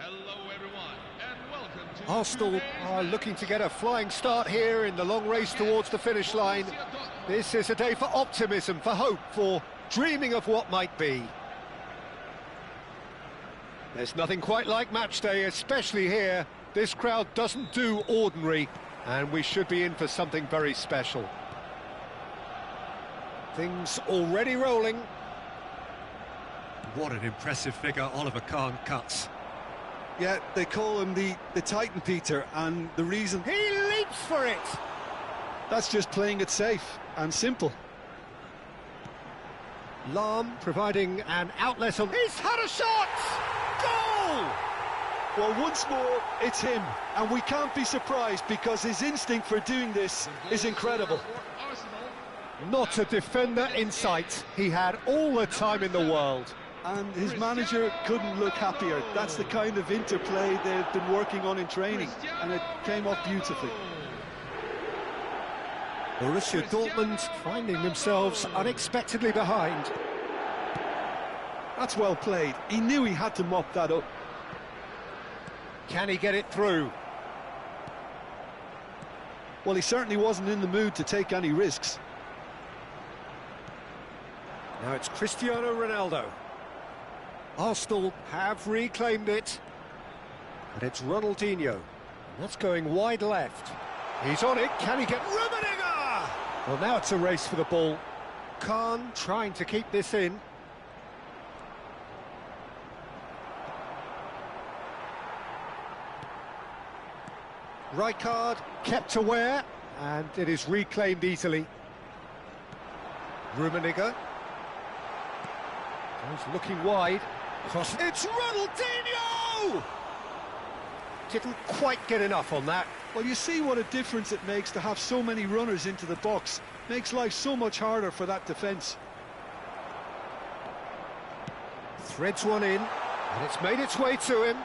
Hello everyone, and welcome to Arsenal are looking to get a flying start here in the long race towards the finish line. This is a day for optimism, for hope, for dreaming of what might be. There's nothing quite like match day, especially here. This crowd doesn't do ordinary, and we should be in for something very special. Things already rolling. What an impressive figure Oliver Kahn cuts. Yeah, they call him the Titan, Peter, and the reason... He leaps for it! That's just playing it safe and simple. Lahm providing an outlet on... He's had a shot! Goal! Well, once more, it's him, and we can't be surprised because his instinct for doing this is incredible. Not a defender in sight. He had all the time in the world. And his manager couldn't look happier. That's the kind of interplay they've been working on in training, and it came off beautifully. Borussia Dortmund finding themselves unexpectedly behind. That's well played. He knew he had to mop that up. Can he get it through? Well, he certainly wasn't in the mood to take any risks. Now it's Cristiano Ronaldo. Arsenal have reclaimed it. And it's Ronaldinho. And that's going wide left. He's on it. Can he get... Rummenigge! Well, now it's a race for the ball. Kahn trying to keep this in. Rijkaard kept aware, and it is reclaimed easily. Rummenigge. He's looking wide. Cross. It's Ronaldinho! Didn't quite get enough on that. Well, you see what a difference it makes to have so many runners into the box. Makes life so much harder for that defence. Threads one in, and it's made its way to him.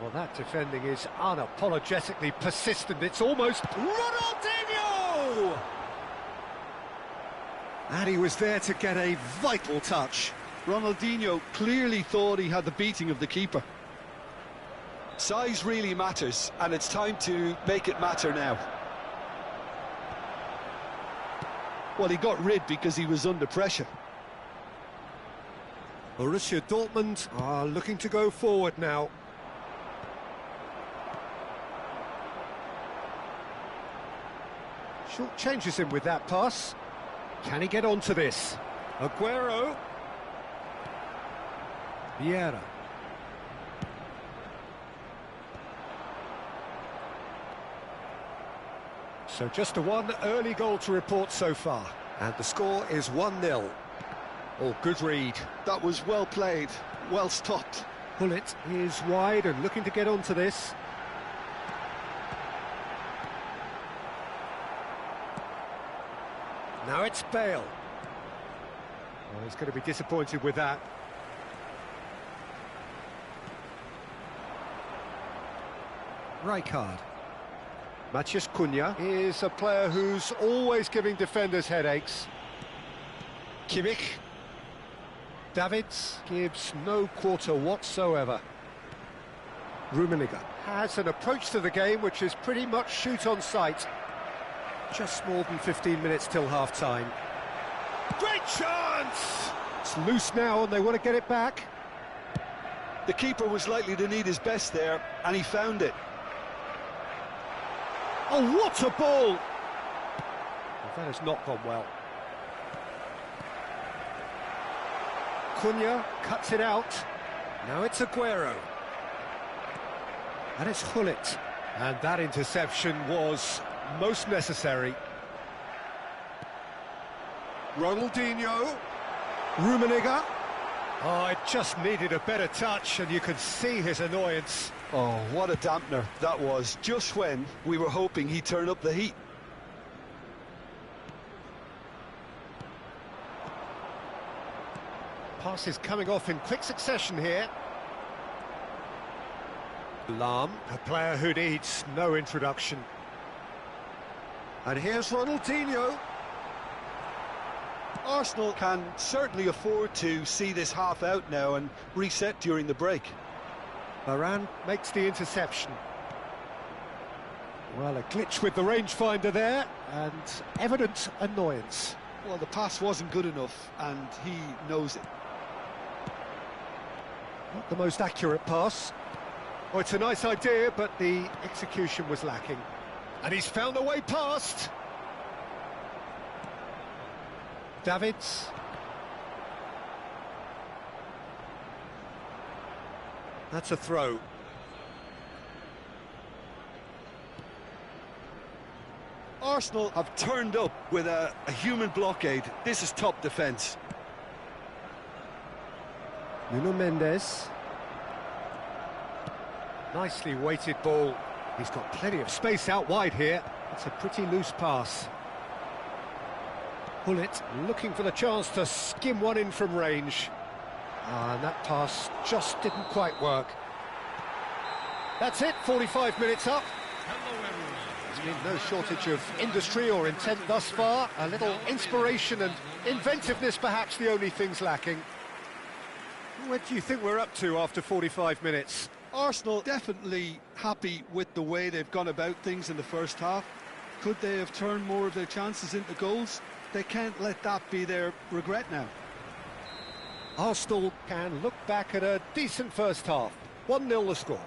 Well, that defending is unapologetically persistent. It's almost Ronaldinho! And he was there to get a vital touch. Ronaldinho clearly thought he had the beating of the keeper. Size really matters, and it's time to make it matter now. Well, he got rid because he was under pressure. Borussia Dortmund are looking to go forward now. Short changes him with that pass. Can he get onto this? Aguero. Vieira. So just a one early goal to report so far. And the score is 1-0. Oh, good read. That was well played, well stopped. Bullet is wide and looking to get onto this. Now it's Bale. Well, he's going to be disappointed with that. Rijkaard. Matheus Cunha is a player who's always giving defenders headaches. Kimmich. Davids gives no quarter whatsoever. Rummenigge has an approach to the game which is pretty much shoot on sight. Just more than 15 minutes till half-time. Great chance! It's loose now and they want to get it back. The keeper was likely to need his best there, and he found it. Oh, what a ball! Well, that has not gone well. Cunha cuts it out. Now it's Aguero. And it's Gullit. And that interception was most necessary. Ronaldinho. Rummenigge. Oh, it just needed a better touch, and you could see his annoyance. Oh, what a dampener that was, just when we were hoping he'd turn up the heat. Passes coming off in quick succession here. Lahm, a player who needs no introduction. And here's Ronaldinho. Arsenal can certainly afford to see this half out now and reset during the break. Varane makes the interception. Well, a glitch with the rangefinder there, and evident annoyance. Well, the pass wasn't good enough, and he knows it. Not the most accurate pass. Oh, it's a nice idea, but the execution was lacking. And he's found a way past. Davids. That's a throw. Arsenal have turned up with a human blockade. This is top defence. Nuno Mendes. Nicely weighted ball. He's got plenty of space out wide here. It's a pretty loose pass. Bullet looking for the chance to skim one in from range. And that pass just didn't quite work. That's it, 45 minutes up. There's been no shortage of industry or intent thus far. A little inspiration and inventiveness perhaps the only things lacking. What do you think we're up to after 45 minutes? Arsenal definitely happy with the way they've gone about things in the first half. Could they have turned more of their chances into goals? They can't let that be their regret now. Arsenal can look back at a decent first half. 1-0 the score.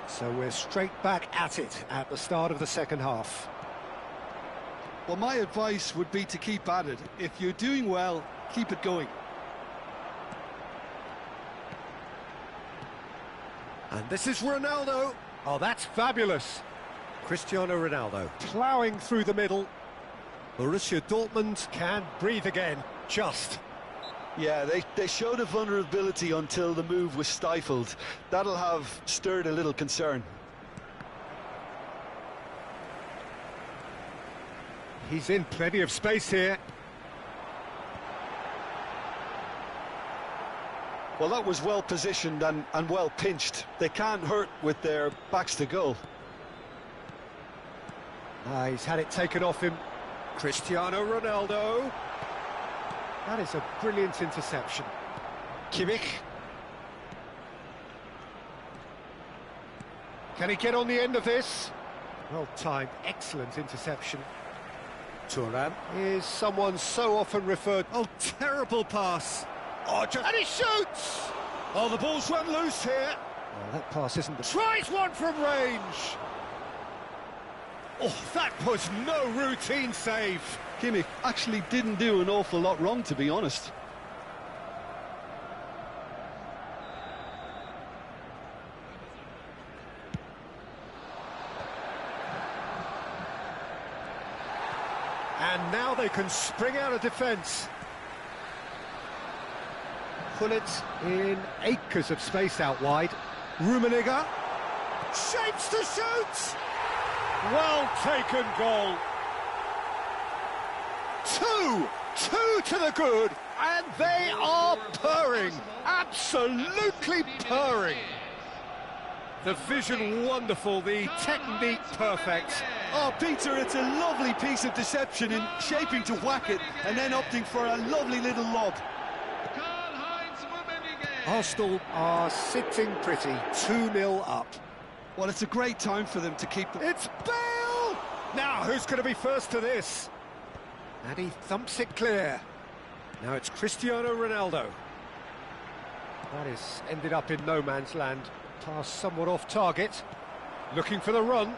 So we're straight back at it at the start of the second half. Well, my advice would be to keep at it. If you're doing well, keep it going. And this is Ronaldo. Oh, that's fabulous. Cristiano Ronaldo ploughing through the middle. Borussia Dortmund can breathe again, just. Yeah, they showed a vulnerability until the move was stifled. That'll have stirred a little concern. He's in plenty of space here. Well, that was well positioned and well pinched. They can't hurt with their backs to goal. He's had it taken off him. Cristiano Ronaldo. That is a brilliant interception. Kimmich. Can he get on the end of this? Well timed, excellent interception. Thuram is someone so often referred. Oh, terrible pass. Oh, and he shoots! Oh, the ball's run loose here. Oh, that pass isn't the... Tries one from range! Oh, that was no routine save. Kimmich actually didn't do an awful lot wrong, to be honest. And now they can spring out of defence. Bullet in acres of space out wide. Rummenigge shapes to shoot. Well taken goal. Two to the good, and they are purring, absolutely purring. The vision wonderful, the technique perfect. Oh, Peter, it's a lovely piece of deception in shaping to whack it and then opting for a lovely little lob. Arsenal are sitting pretty, 2-0 up. Well, it's a great time for them to keep them. It's Bale! Now, who's going to be first to this? And he thumps it clear. Now it's Cristiano Ronaldo. That is ended up in no man's land. Pass somewhat off target. Looking for the run.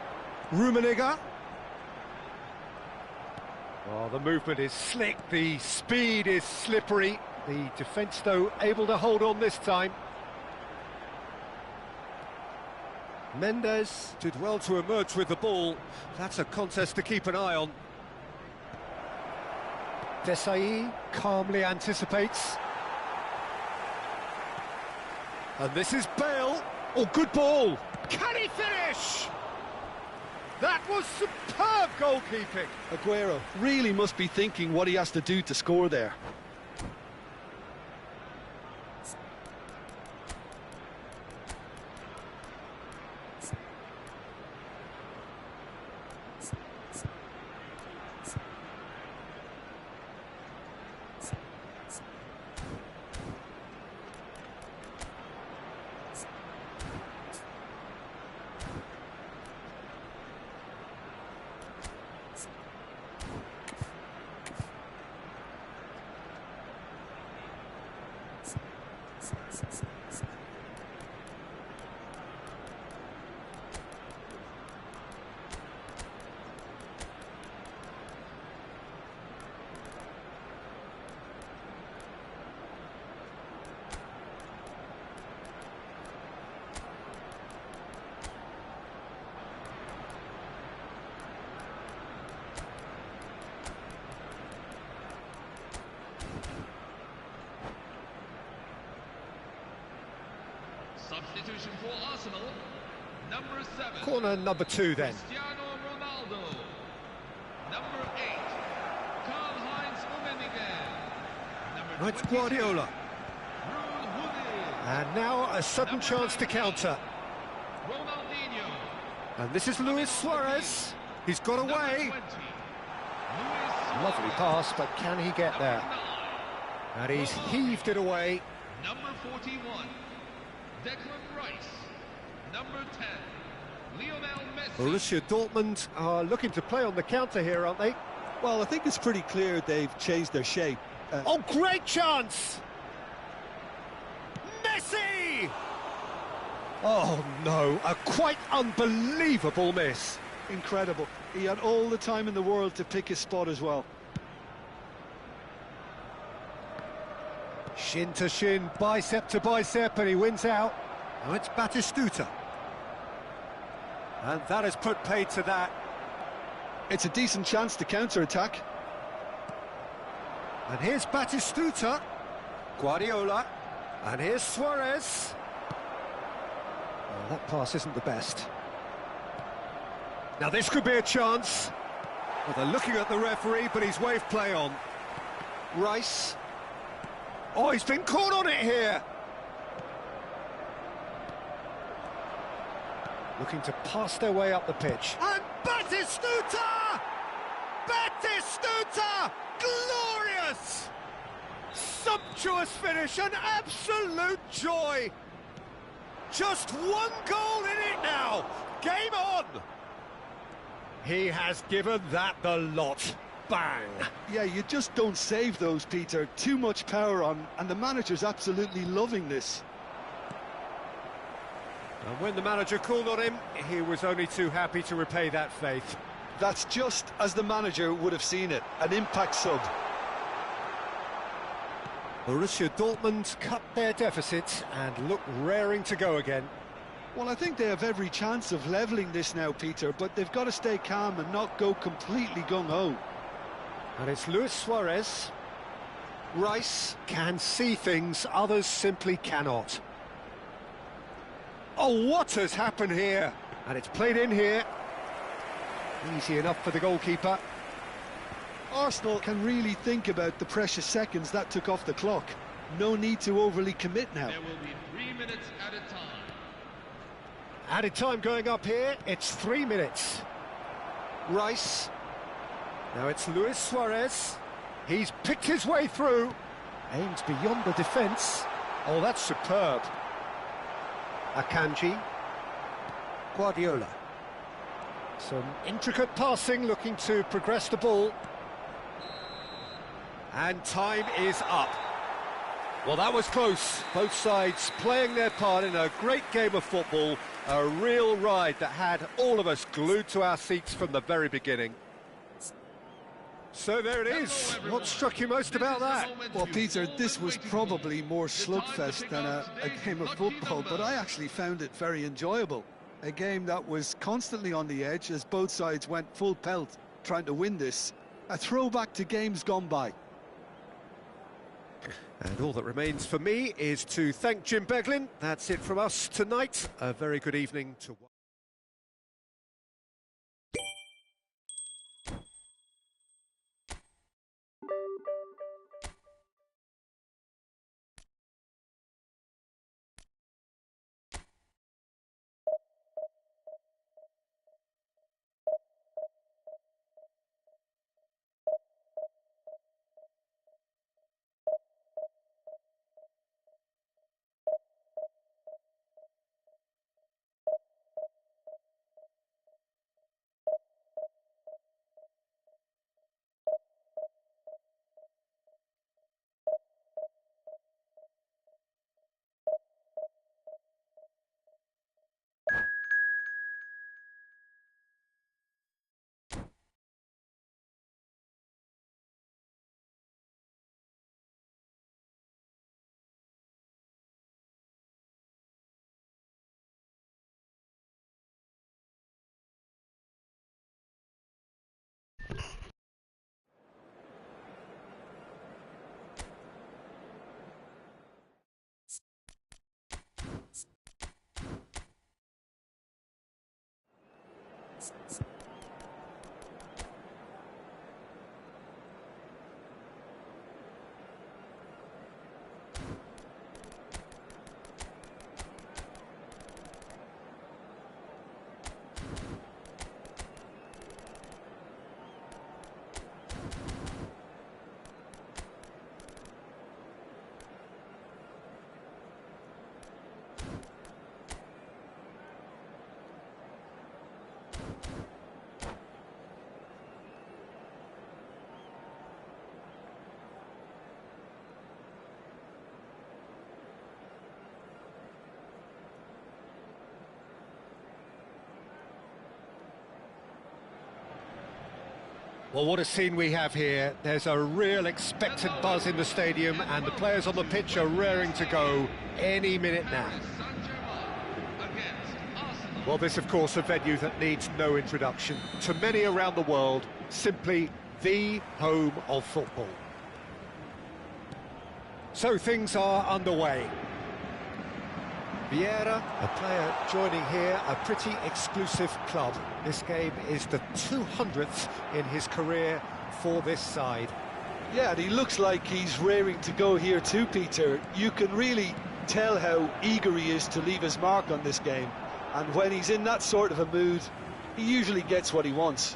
Rummenigge. Oh, the movement is slick. The speed is slippery. The defence, though, able to hold on this time. Mendes did well to emerge with the ball. That's a contest to keep an eye on. Desai calmly anticipates. And this is Bale. Oh, good ball. Can he finish? That was superb goalkeeping. Aguero really must be thinking what he has to do to score there. Substitution for Arsenal, number 7. Corner number 2 then. Cristiano Ronaldo. Number 8, Karl-Heinz Rummenigge. Number It's 22, Guardiola. Ruud Gullit. And now a sudden chance to counter. Ronaldinho. And this is Luis Suarez. He's got Number away. 20, Luis Lovely Suarez. pass, but can he get there? Number 9, And he's heaved it away. Number 41, Declan Rice. Number 10, Lionel Messi. Borussia Dortmund are looking to play on the counter here, aren't they? Well, I think it's pretty clear they've changed their shape. Oh, great chance! Messi! Oh, no, a quite unbelievable miss. Incredible. He had all the time in the world to pick his spot as well. Shin to shin, bicep to bicep, and he wins out. Now it's Batistuta. And that has put paid to that. It's a decent chance to counter-attack. And here's Batistuta. Guardiola. And here's Suarez. Oh, that pass isn't the best. Now this could be a chance. Well, they're looking at the referee, but he's waved play on. Rice. Oh, he's been caught on it here. Looking to pass their way up the pitch. And Batistuta! Batistuta! Glorious! Sumptuous finish, an absolute joy. Just one goal in it now. Game on. He has given that the lot. Bang. Yeah, you just don't save those, Peter. Too much power on, and the manager's absolutely loving this. And when the manager called on him, he was only too happy to repay that faith. That's just as the manager would have seen it, an impact sub. Borussia Dortmund cut their deficit and look raring to go again. Well, I think they have every chance of levelling this now, Peter, but they've got to stay calm and not go completely gung-ho. And it's Luis Suarez. Rice can see things others simply cannot. Oh, what has happened here? And it's played in here. Easy enough for the goalkeeper. Arsenal can really think about the precious seconds that took off the clock. No need to overly commit now. There will be 3 minutes at a time. Added time going up here, it's 3 minutes. Rice. Now it's Luis Suarez. He's picked his way through. Aims beyond the defence. Oh, that's superb. Akanji. Guardiola. Some intricate passing, looking to progress the ball. And time is up. Well, that was close. Both sides playing their part in a great game of football. A real ride that had all of us glued to our seats from the very beginning. So there it is. What struck you most about that? Well, Peter, this was probably more slugfest than a game of football, but I actually found it very enjoyable. A game that was constantly on the edge as both sides went full pelt trying to win this. A throwback to games gone by. And all that remains for me is to thank Jim Beglin. That's it from us tonight. A very good evening to Well, what a scene we have here. There's a real expectant buzz in the stadium, and the players on the pitch are raring to go any minute now. Well, this, of course, a venue that needs no introduction. To many around the world, simply the home of football. So things are underway. Vieira, a player joining here, a pretty exclusive club. This game is the 200th in his career for this side. Yeah, and he looks like he's raring to go here too, Peter. You can really tell how eager he is to leave his mark on this game. And when he's in that sort of a mood, he usually gets what he wants.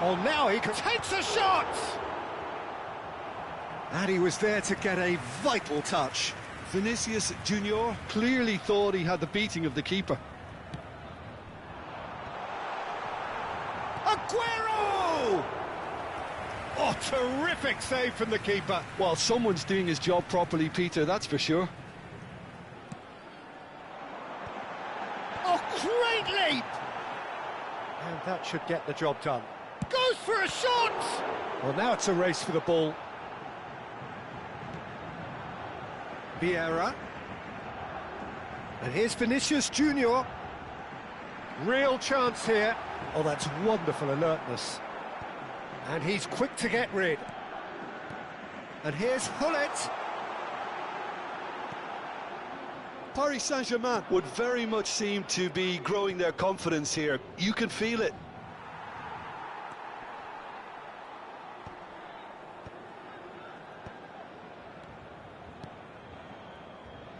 Oh, now he takes a shot! And he was there to get a vital touch. Vinicius Junior clearly thought he had the beating of the keeper. Aguero! Oh, terrific save from the keeper. Well, someone's doing his job properly, Peter, that's for sure. Oh, great leap! And that should get the job done. Goes for a shot! Well, now it's a race for the ball. Vieira. And here's Vinicius Junior. Real chance here. Oh, that's wonderful alertness. And he's quick to get rid. And here's Hullet. Paris Saint-Germain would very much seem to be growing their confidence here. You can feel it.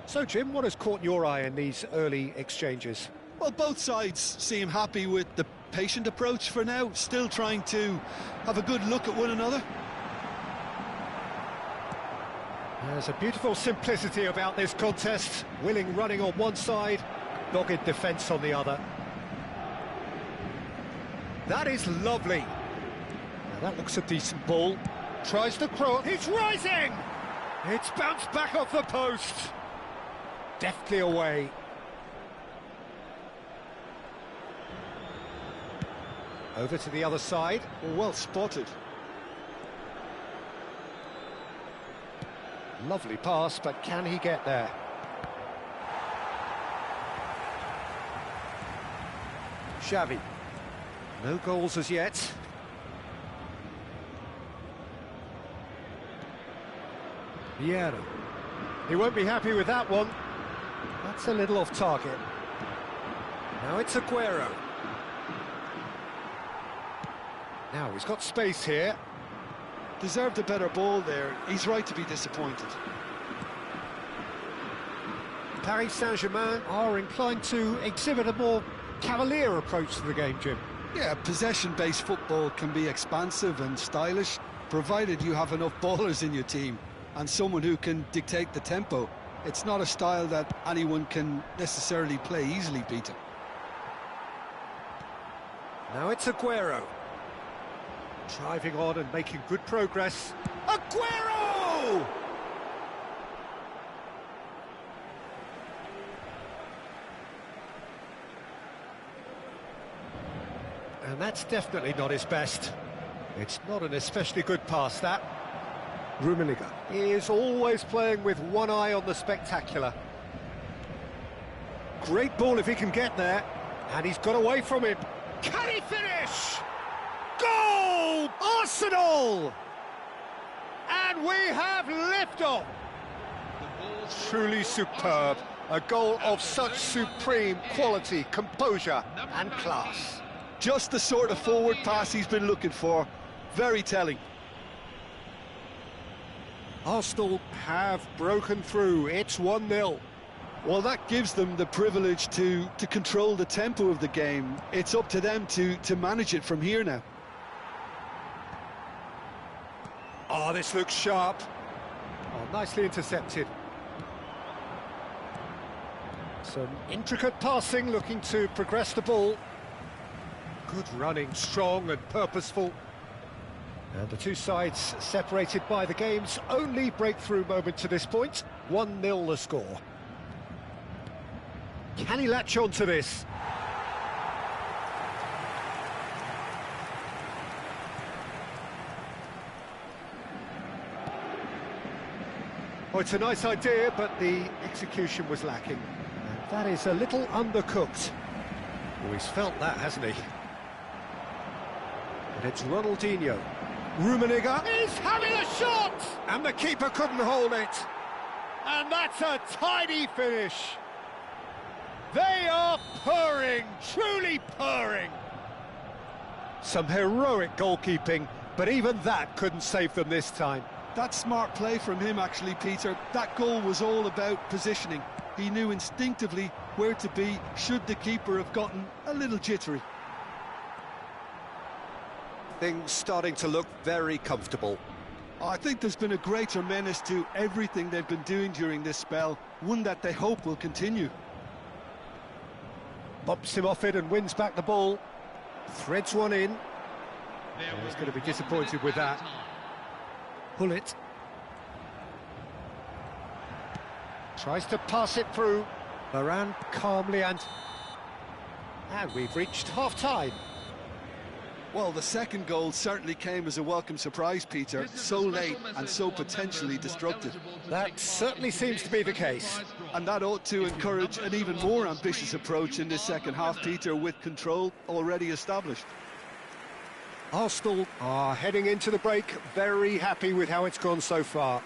So, Jim, what has caught your eye in these early exchanges? Well, both sides seem happy with the patient approach for now, still trying to have a good look at one another. There's a beautiful simplicity about this contest. Willing running on one side, dogged defence on the other. That is lovely. Now that looks a decent ball. Tries the cross. He's rising! It's bounced back off the post. Deftly away. Over to the other side. Well spotted. Lovely pass, but can he get there? Xavi. No goals as yet. Vieira. He won't be happy with that one. That's a little off target. Now it's Aguero. Now he's got space here. Deserved a better ball there. He's right to be disappointed. Paris Saint-Germain are inclined to exhibit a more cavalier approach to the game, Jim. Yeah, possession-based football can be expansive and stylish, provided you have enough ballers in your team and someone who can dictate the tempo. It's not a style that anyone can necessarily play easily, Peter. Now it's Aguero. Driving on and making good progress. Aguero! And that's definitely not his best. It's not an especially good pass, that. Rummenigge is always playing with one eye on the spectacular. Great ball if he can get there. And he's got away from him. Can he finish? Goal! Arsenal! And we have liftoff. Truly superb. A goal of such supreme quality, composure and class. Just the sort of forward pass he's been looking for. Very telling. Arsenal have broken through. It's 1-0. Well, that gives them the privilege to control the tempo of the game. It's up to them to manage it from here now. Oh, this looks sharp. Oh, nicely intercepted. Some intricate passing, looking to progress the ball. Good running, strong and purposeful. And the two sides separated by the game's only breakthrough moment to this point. 1-0 the score. Can he latch on to this? Oh, it's a nice idea, but the execution was lacking. And that is a little undercooked. Oh, he's felt that, hasn't he? And it's Ronaldinho. Rummenigge is having a shot! And the keeper couldn't hold it. And that's a tidy finish. They are purring, truly purring. Some heroic goalkeeping, but even that couldn't save them this time. That's smart play from him, actually, Peter. That goal was all about positioning. He knew instinctively where to be should the keeper have gotten a little jittery. Things starting to look very comfortable. I think there's been a greater menace to everything they've been doing during this spell, one that they hope will continue. Bumps him off it and wins back the ball. Threads one in. He's going to be disappointed with that. Pull it. Tries to pass it through. Varane calmly and we've reached half-time. Well, the second goal certainly came as a welcome surprise, Peter. So late and so potentially destructive. That certainly seems to be the case. And that ought to encourage an even more ambitious approach in this second half, Peter, with control already established. Arsenal are heading into the break very happy with how it's gone so far.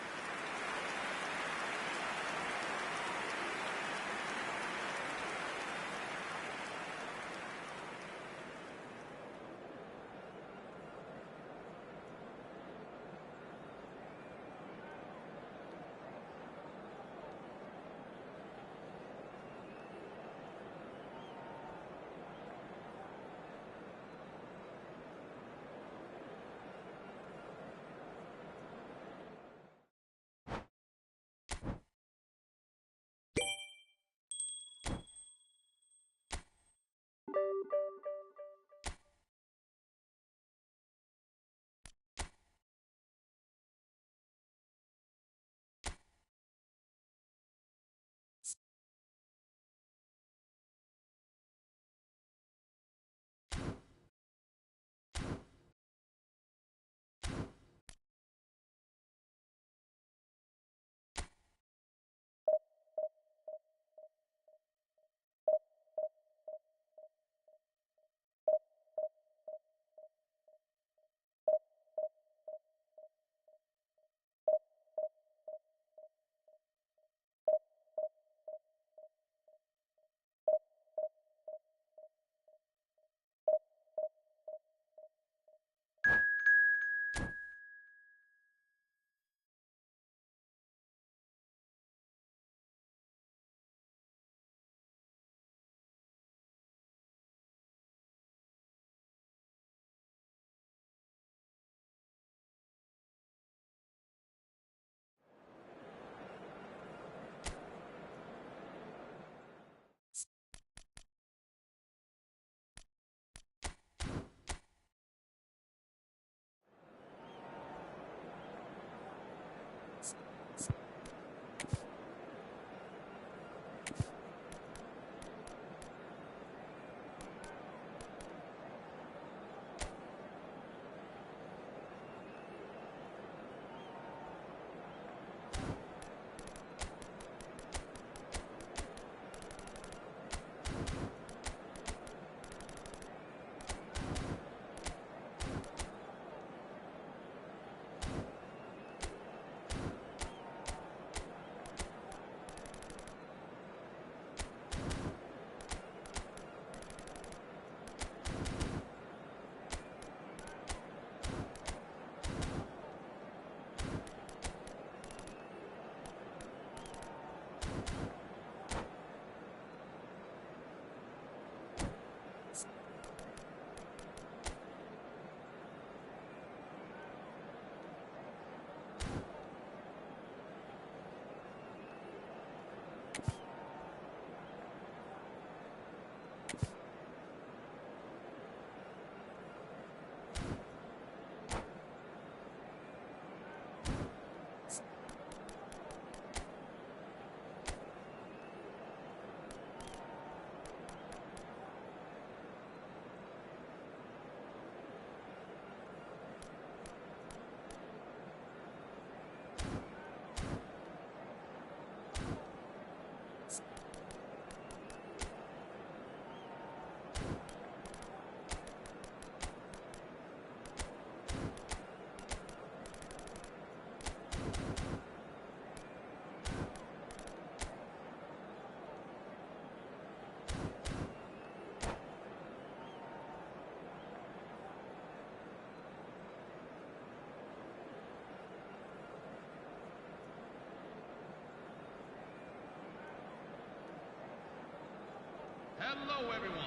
Hello, everyone,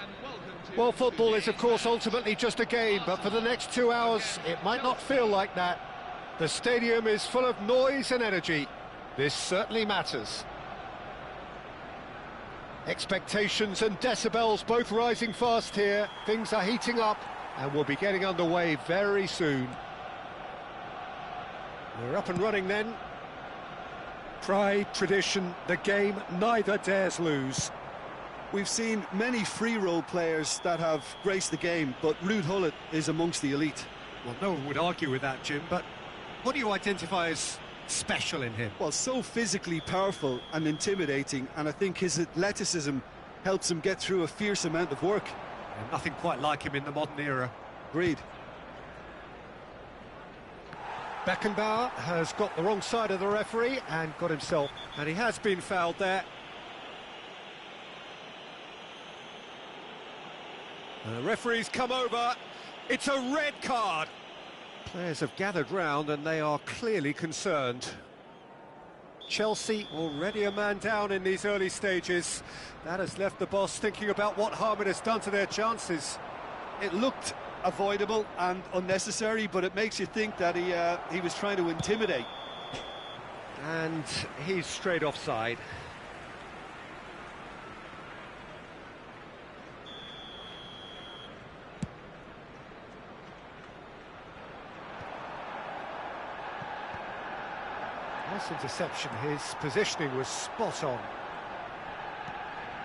and welcome to... Well, football is, of course, ultimately just a game, but for the next 2 hours, it might not feel like that. The stadium is full of noise and energy. This certainly matters. Expectations and decibels both rising fast here. Things are heating up, and we'll be getting underway very soon. We're up and running then. Pride, tradition, the game neither dares lose. We've seen many free role players that have graced the game, but Ruud Gullit is amongst the elite. Well, no one would argue with that, Jim, but what do you identify as special in him? Well, so physically powerful and intimidating, and I think his athleticism helps him get through a fierce amount of work. And nothing quite like him in the modern era. Agreed. Beckenbauer has got the wrong side of the referee and got himself, and he has been fouled there. And the referee's come over. It's a red card. Players have gathered round and they are clearly concerned. Chelsea already a man down in these early stages. That has left the boss thinking about what harm it has done to their chances. It looked avoidable and unnecessary, but it makes you think that he was trying to intimidate. And he's straight offside. Nice interception, his positioning was spot on.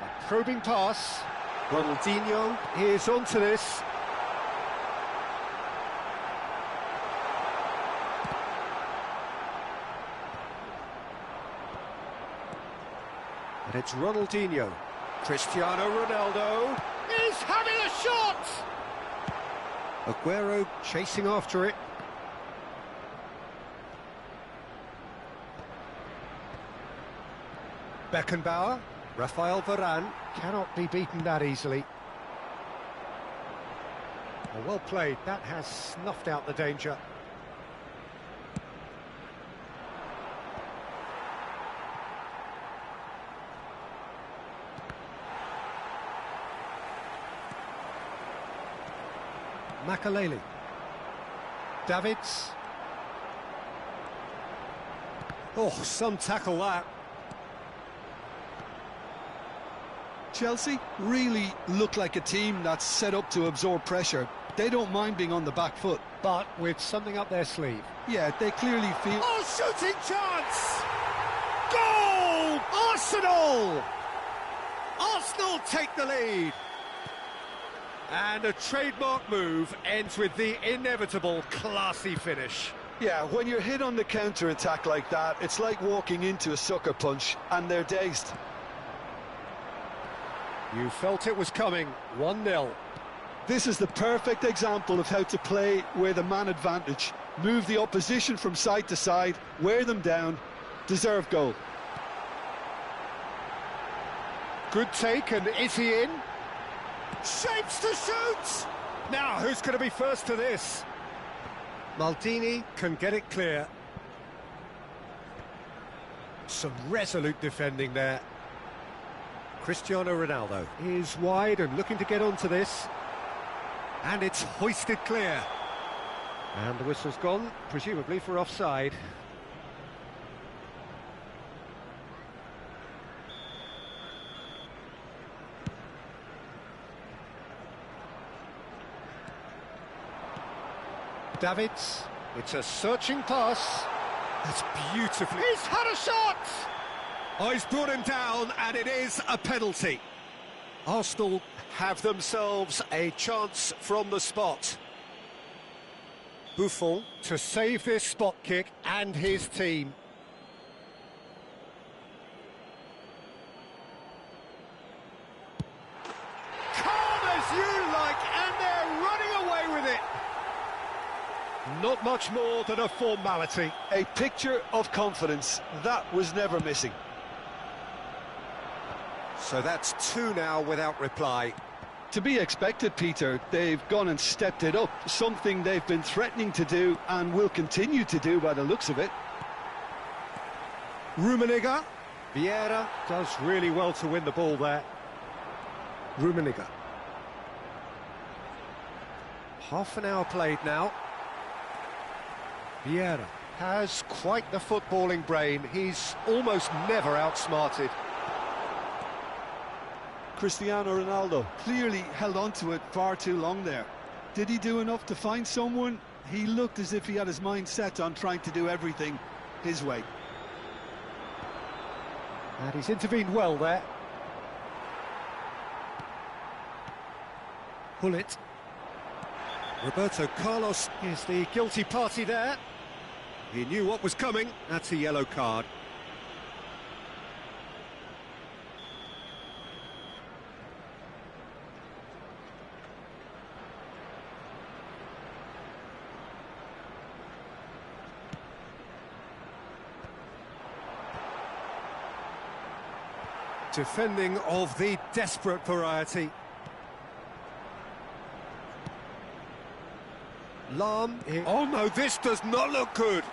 A probing pass. Ronaldinho is onto this. And it's Ronaldinho. Cristiano Ronaldo is having a shot! Aguero chasing after it. Beckenbauer, Rafael Varane cannot be beaten that easily. Well played, that has snuffed out the danger. Makaleli. Davids. Oh, some tackle that. Chelsea really look like a team that's set up to absorb pressure. They don't mind being on the back foot. But with something up their sleeve. Yeah, they clearly feel... Oh, shooting chance! Goal! Arsenal! Arsenal take the lead. And a trademark move ends with the inevitable classy finish. Yeah, when you're hit on the counter-attack like that, it's like walking into a sucker punch, and they're dazed. You felt it was coming, 1-0. This is the perfect example of how to play with a man advantage. Move the opposition from side to side, wear them down, deserve goal. Good take, and is he in? Shapes to shoot! Now, who's going to be first to this? Maldini can get it clear. Some resolute defending there. Cristiano Ronaldo is wide and looking to get onto this. And it's hoisted clear. And the whistle's gone, presumably for offside. Davids, it's a searching pass. That's beautifully... He's had a shot! Oh, he's brought him down, and it is a penalty. Arsenal have themselves a chance from the spot. Buffon to save this spot kick and his team. Calm as you like, and they're running away with it. Not much more than a formality. A picture of confidence. That was never missing. So that's 2 now without reply. To be expected, Peter. They've gone and stepped it up, something they've been threatening to do and will continue to do by the looks of it. Rummenigge. Vieira does really well to win the ball there. Rummenigge. Half an hour played now. Vieira has quite the footballing brain. He's almost never outsmarted. Cristiano Ronaldo clearly held on to it far too long there. Did he do enough to find someone? He looked as if he had his mind set on trying to do everything his way. And he's intervened well there. Hullet. Roberto Carlos is the guilty party there. He knew what was coming. That's a yellow card. Defending of the desperate variety. Lahm. Oh no, this does not look good.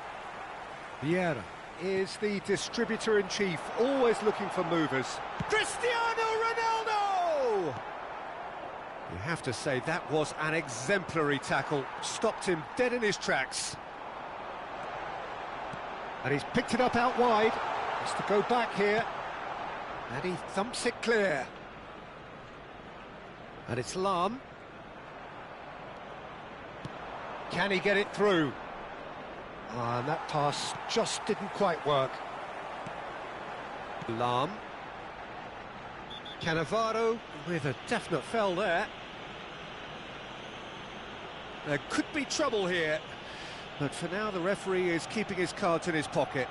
Vieira is the distributor-in-chief, always looking for movers. Cristiano Ronaldo! You have to say that was an exemplary tackle. Stopped him dead in his tracks. And he's picked it up out wide. Has to go back here. And he thumps it clear. And it's Lahm. Can he get it through? And that pass just didn't quite work. Lahm. Cannavaro with a definite fell there. There could be trouble here. But for now, the referee is keeping his cards in his pocket.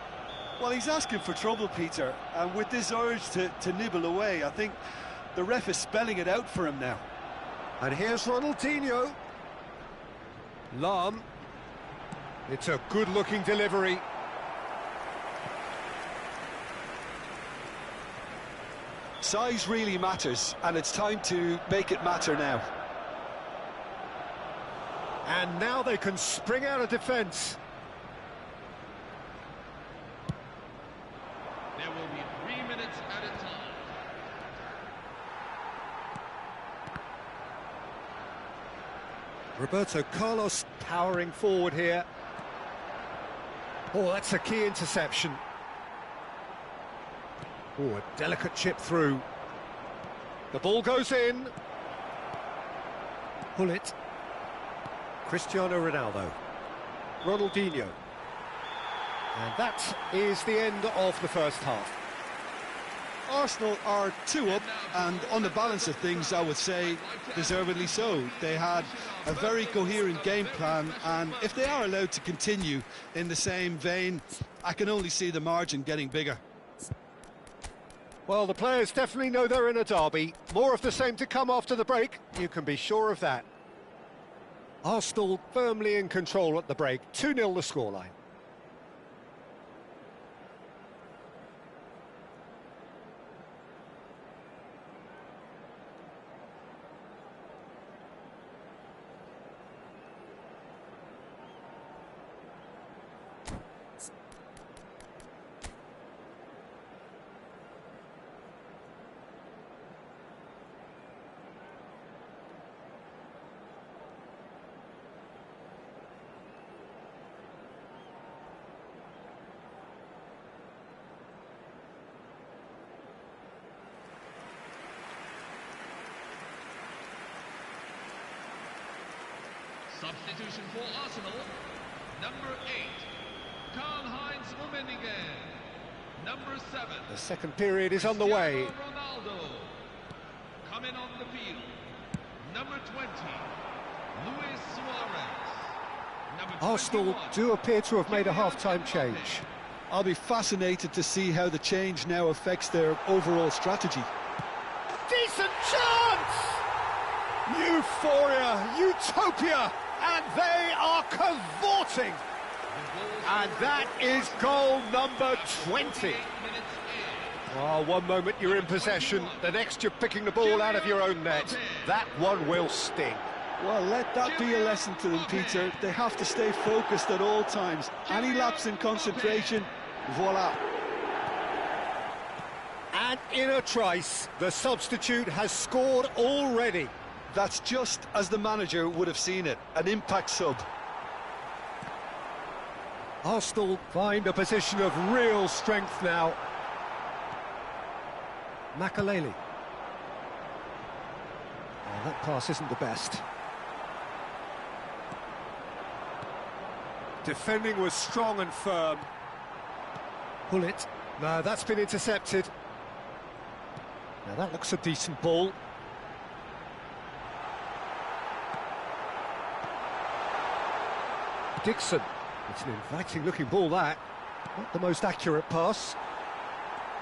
Well, he's asking for trouble, Peter, and with this urge to nibble away, I think the ref is spelling it out for him now. And here's Ronaldinho. Lahm. It's a good-looking delivery. Size really matters, and it's time to make it matter now. And now they can spring out of defence. There will be 3 minutes at a time. Roberto Carlos powering forward here. Oh, that's a key interception. Oh, a delicate chip through. The ball goes in. Hullet. Cristiano Ronaldo. Ronaldinho. And that is the end of the first half. Arsenal are 2 up, and on the balance of things, I would say deservedly so. They had a very coherent game plan, and if they are allowed to continue in the same vein, I can only see the margin getting bigger. Well, the players definitely know they're in a derby. More of the same to come after the break, you can be sure of that. Arsenal firmly in control at the break, 2-0 the scoreline. Substitution for Arsenal, number 8, Karl-Heinz Rummenigge. Number 7, The second period is underway. Cristiano Ronaldo. Coming on the field, number 20, Luis Suarez. Number Arsenal 21, do appear to have made a half-time change. I'll be fascinated to see how the change now affects their overall strategy. Decent chance! Euphoria, utopia, and they are cavorting. And that is goal number 20. Oh, one moment you're in possession, the next you're picking the ball out of your own net. That one will sting. Well, let that be a lesson to them, Peter. They have to stay focused at all times. Any lapse in concentration, voila. And in a trice, the substitute has scored already. That's just as the manager would have seen it, an impact sub. Arsenal find a position of real strength now. Makaleli. Oh, that pass isn't the best. Defending was strong and firm. Pull it. No, that's been intercepted. Now that looks a decent ball. Dixon. It's an inviting looking ball, that. Not the most accurate pass.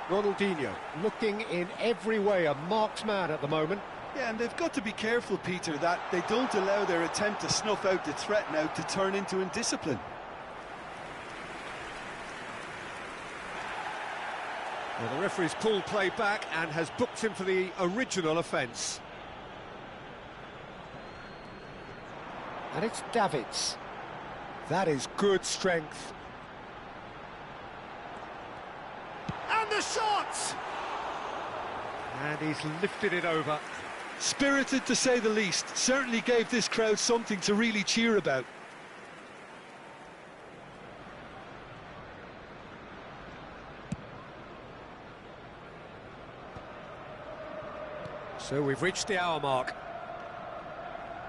Ronaldinho looking in every way a marked man at the moment. Yeah, and they've got to be careful, Peter, that they don't allow their attempt to snuff out the threat now to turn into indiscipline. Well, the referee's pulled play back and has booked him for the original offence. And it's Davids. That is good strength. And the shot! And he's lifted it over. Spirited, to say the least. Certainly gave this crowd something to really cheer about. So we've reached the hour mark.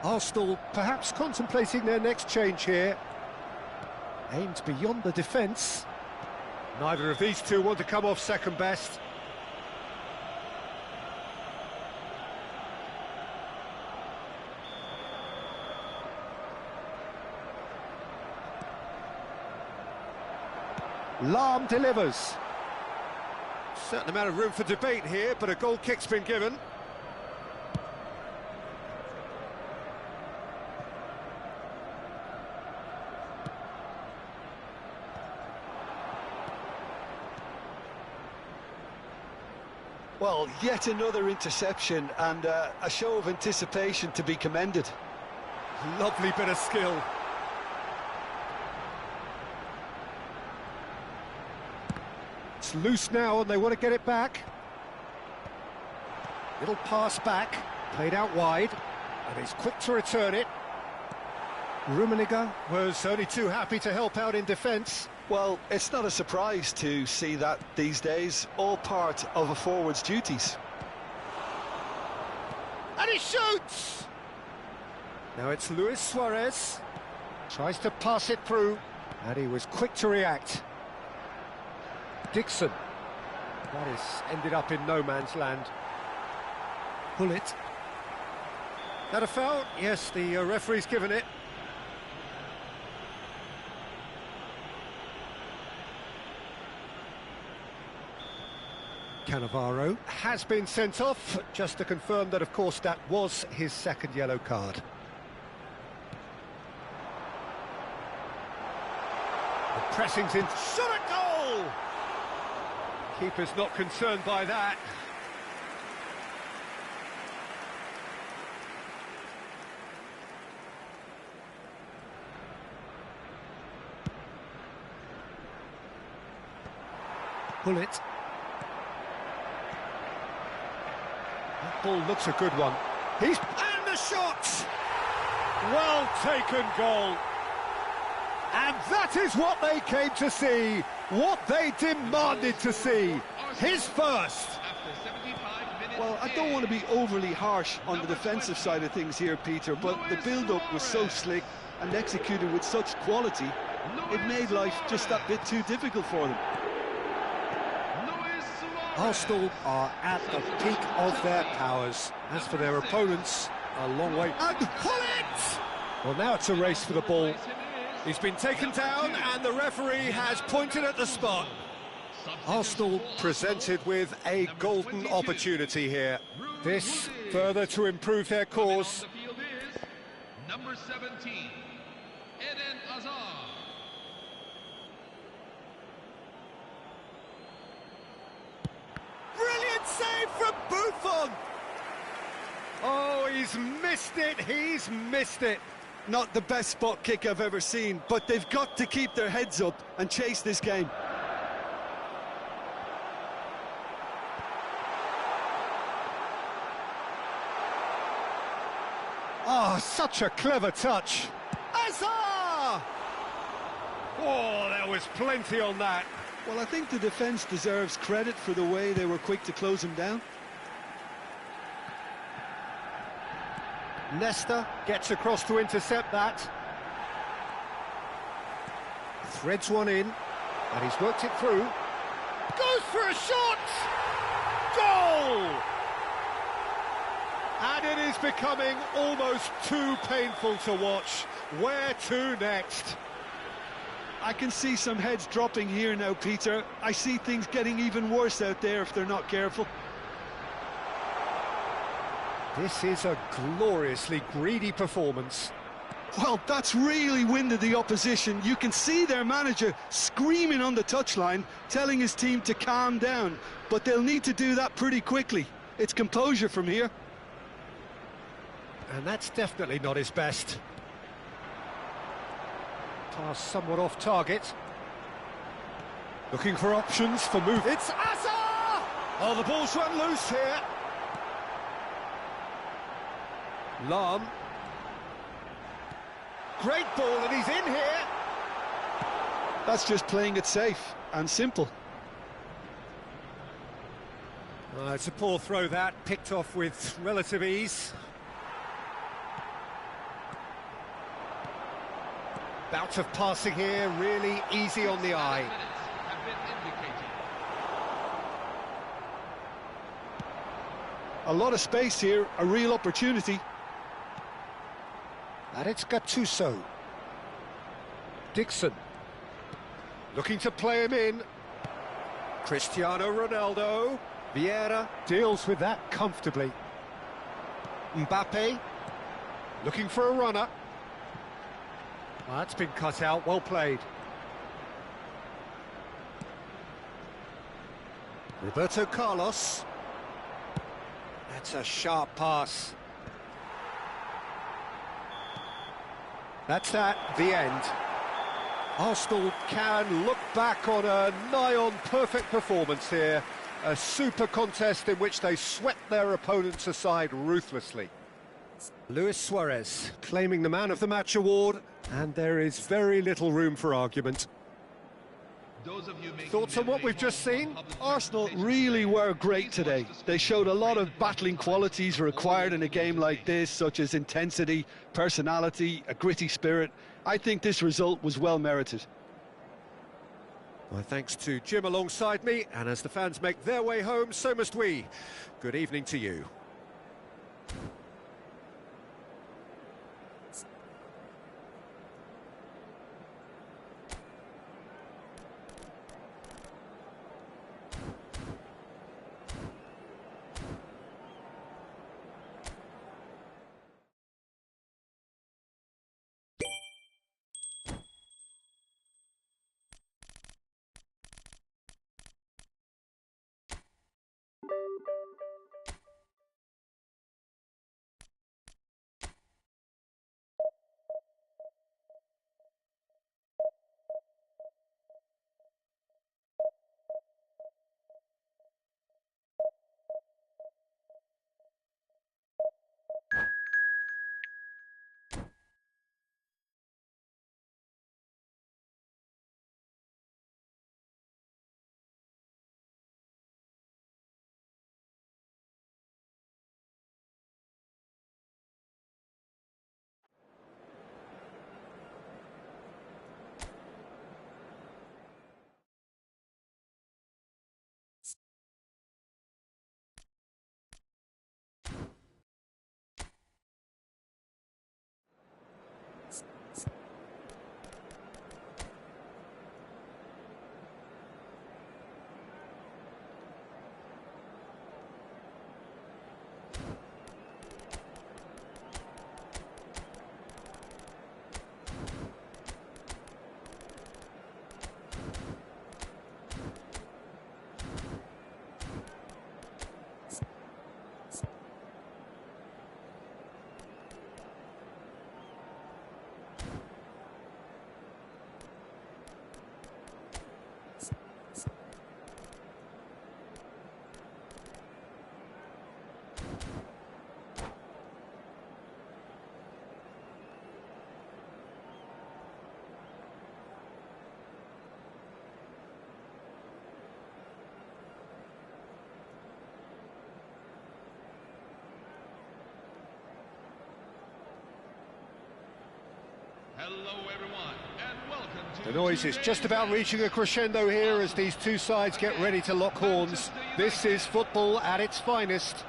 Arsenal perhaps contemplating their next change here. Aimed beyond the defence. Neither of these two want to come off second best. Lahm delivers. Certain amount of room for debate here, but a goal kick's been given. Well, yet another interception and a show of anticipation to be commended. Lovely bit of skill. It's loose now and they want to get it back. Little pass back, played out wide, and he's quick to return it. Rummenigge was only too happy to help out in defence. Well, it's not a surprise to see that these days, all part of a forward's duties. And he shoots! Now it's Luis Suarez. Tries to pass it through, and he was quick to react. Dixon. That has ended up in no man's land. Pull it. That a foul? Yes, the referee's given it. Cannavaro has been sent off, just to confirm that, of course, that was his second yellow card. The pressing's in. Shot at goal! Keeper's not concerned by that. Pull it. That ball looks a good one. And the shot! Well taken goal. And that is what they came to see, what they demanded to see. His first. Well, I don't want to be overly harsh on the defensive side of things here, Peter, but the build-up was so slick and executed with such quality, it made life just that bit too difficult for them. Arsenal are at the peak of their powers. As for their opponents, a long way. And pull it! Well, now it's a race for the ball. He's been taken down and the referee has pointed at the spot. Arsenal presented with a golden opportunity here. This further to improve their cause. Number 17, Eden Hazard. Brilliant save from Buffon! Oh, he's missed it. Not the best spot kick I've ever seen, but they've got to keep their heads up and chase this game. such a clever touch. Azar! Oh, there was plenty on that. Well, I think the defence deserves credit for the way they were quick to close him down. Nesta gets across to intercept that. Threads one in, and he's worked it through. Goes for a shot! Goal! And it is becoming almost too painful to watch. Where to next? I can see some heads dropping here now, Peter. I see things getting even worse out there if they're not careful. This is a gloriously greedy performance. Well, that's really winded the opposition. You can see their manager screaming on the touchline, telling his team to calm down. But they'll need to do that pretty quickly. It's composure from here. And that's definitely not his best. Pass somewhat off target. Looking for options for move. It's Azar! Oh, the ball's run loose here. Lam. Great ball, and he's in here. That's just playing it safe and simple. It's a poor throw that, picked off with relative ease. Bout of passing here, really easy on the eye. Have been indicated. A lot of space here, a real opportunity. And it's Gattuso. Dixon. Looking to play him in. Cristiano Ronaldo. Vieira deals with that comfortably. Mbappe. Looking for a runner. Well, that's been cut out, well played. Roberto Carlos. That's a sharp pass. That's the end. Arsenal can look back on a nigh-on perfect performance here. A super contest in which they swept their opponents aside ruthlessly. Luis Suarez claiming the Man of the Match award, and there is very little room for argument. Those of you making Thoughts on what we've just seen? Arsenal really were great today. They showed a lot of battling qualities required in a game like this, such as intensity, personality, a gritty spirit. I think this result was well merited. My thanks to Jim alongside me, and as the fans make their way home, so must we. Good evening to you. Hello everyone, and welcome to The noise is just about reaching a crescendo here as these two sides get ready to lock horns. This is football at its finest.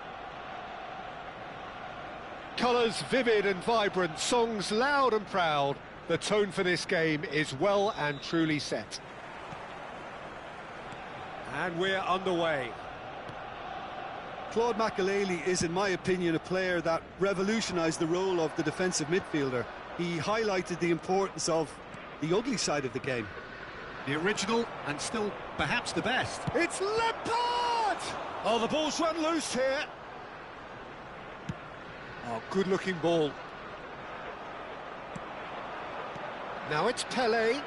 Colours vivid and vibrant, songs loud and proud. The tone for this game is well and truly set. And we're underway. Claude Makelele is, in my opinion, a player that revolutionised the role of the defensive midfielder. He highlighted the importance of the ugly side of the game. The original and still perhaps the best. It's Lampard! Oh, the ball's run loose here. Oh, good-looking ball. Now it's Pelé.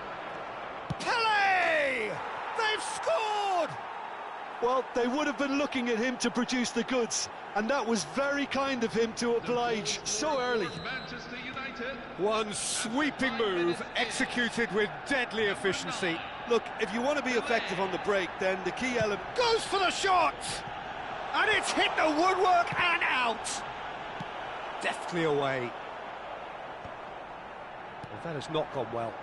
Pelé! They've scored! Well, they would have been looking at him to produce the goods, and that was very kind of him to oblige so early. Manchester United. One sweeping move, executed with deadly efficiency. Look, if you want to be effective on the break, then the key element... Goes for the shot! And it's hit the woodwork and out! Deftly away. Well, that has not gone well.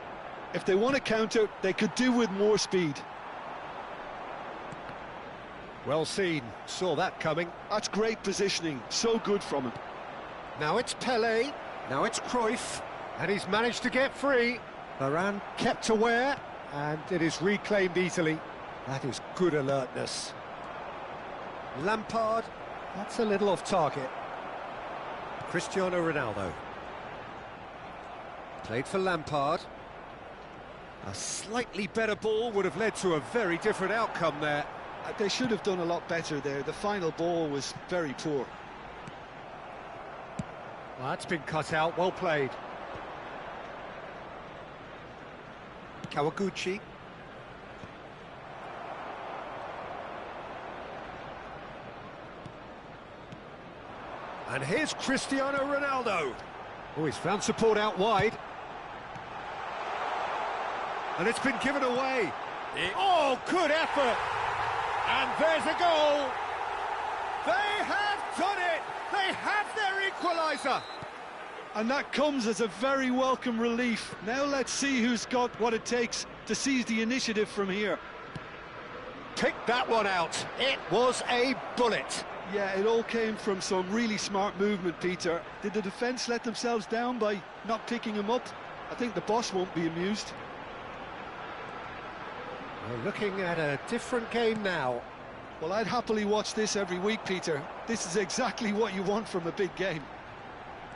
If they want to counter, they could do with more speed. Well seen, saw that coming. That's great positioning, so good from him. Now it's Pelé, now it's Cruyff, and he's managed to get free. Varane kept aware, and it is reclaimed easily. That is good alertness. Lampard, that's a little off target. Cristiano Ronaldo. Played for Lampard. A slightly better ball would have led to a very different outcome there. They should have done a lot better there. The final ball was very poor. Well, that's been cut out, well played. Kawaguchi. And here's Cristiano Ronaldo. Oh, he's found support out wide. And it's been given away. Oh, good effort. And there's a goal. They have done it. They have their equaliser. And that comes as a very welcome relief. Now let's see who's got what it takes to seize the initiative from here. Pick that one out. It was a bullet. Yeah, it all came from some really smart movement, Peter. Did the defence let themselves down by not picking him up? I think the boss won't be amused. We're looking at a different game now. Well, I'd happily watch this every week, Peter. This is exactly what you want from a big game.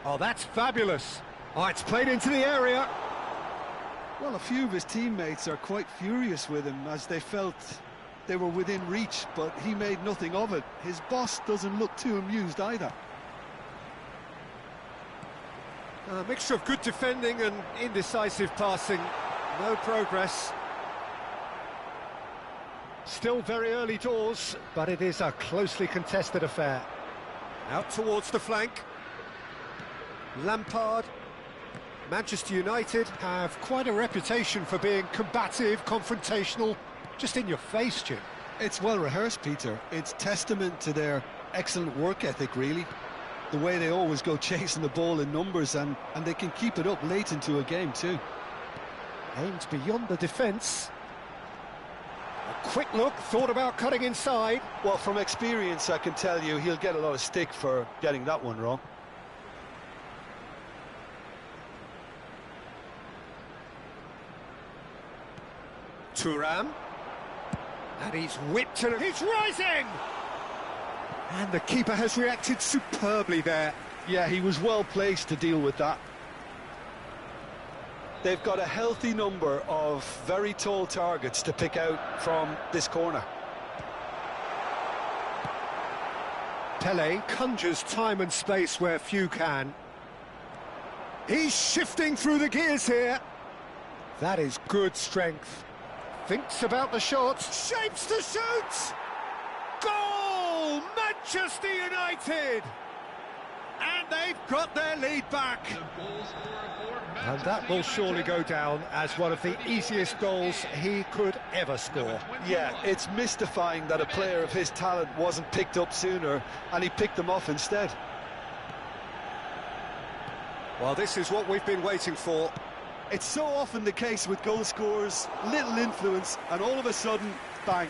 Oh, that's fabulous. Oh, it's played into the area. Well, a few of his teammates are quite furious with him as they felt they were within reach, but he made nothing of it. His boss doesn't look too amused either. A mixture of good defending and indecisive passing. No progress. Still very early doors, but it is a closely contested affair. Out towards the flank. Lampard. Manchester United have quite a reputation for being combative, confrontational, just in your face, Jim. It's well rehearsed, Peter. It's testament to their excellent work ethic, really. The way they always go chasing the ball in numbers, and they can keep it up late into a game too. Aimed beyond the defence. A quick look, thought about cutting inside. Well, from experience, I can tell you he'll get a lot of stick for getting that one wrong. Thuram. And he's whipped and he's rising! And the keeper has reacted superbly there. Yeah, he was well placed to deal with that. They've got a healthy number of very tall targets to pick out from this corner. Pelé conjures time and space where few can. He's shifting through the gears here. That is good strength. Thinks about the shots, shapes to shoot! Goal! Manchester United! And they've got their lead back. And that will surely go down as one of the easiest goals he could ever score. Yeah, it's mystifying that a player of his talent wasn't picked up sooner, and he picked them off instead. Well, this is what we've been waiting for. It's so often the case with goal scorers, little influence, and all of a sudden, bang.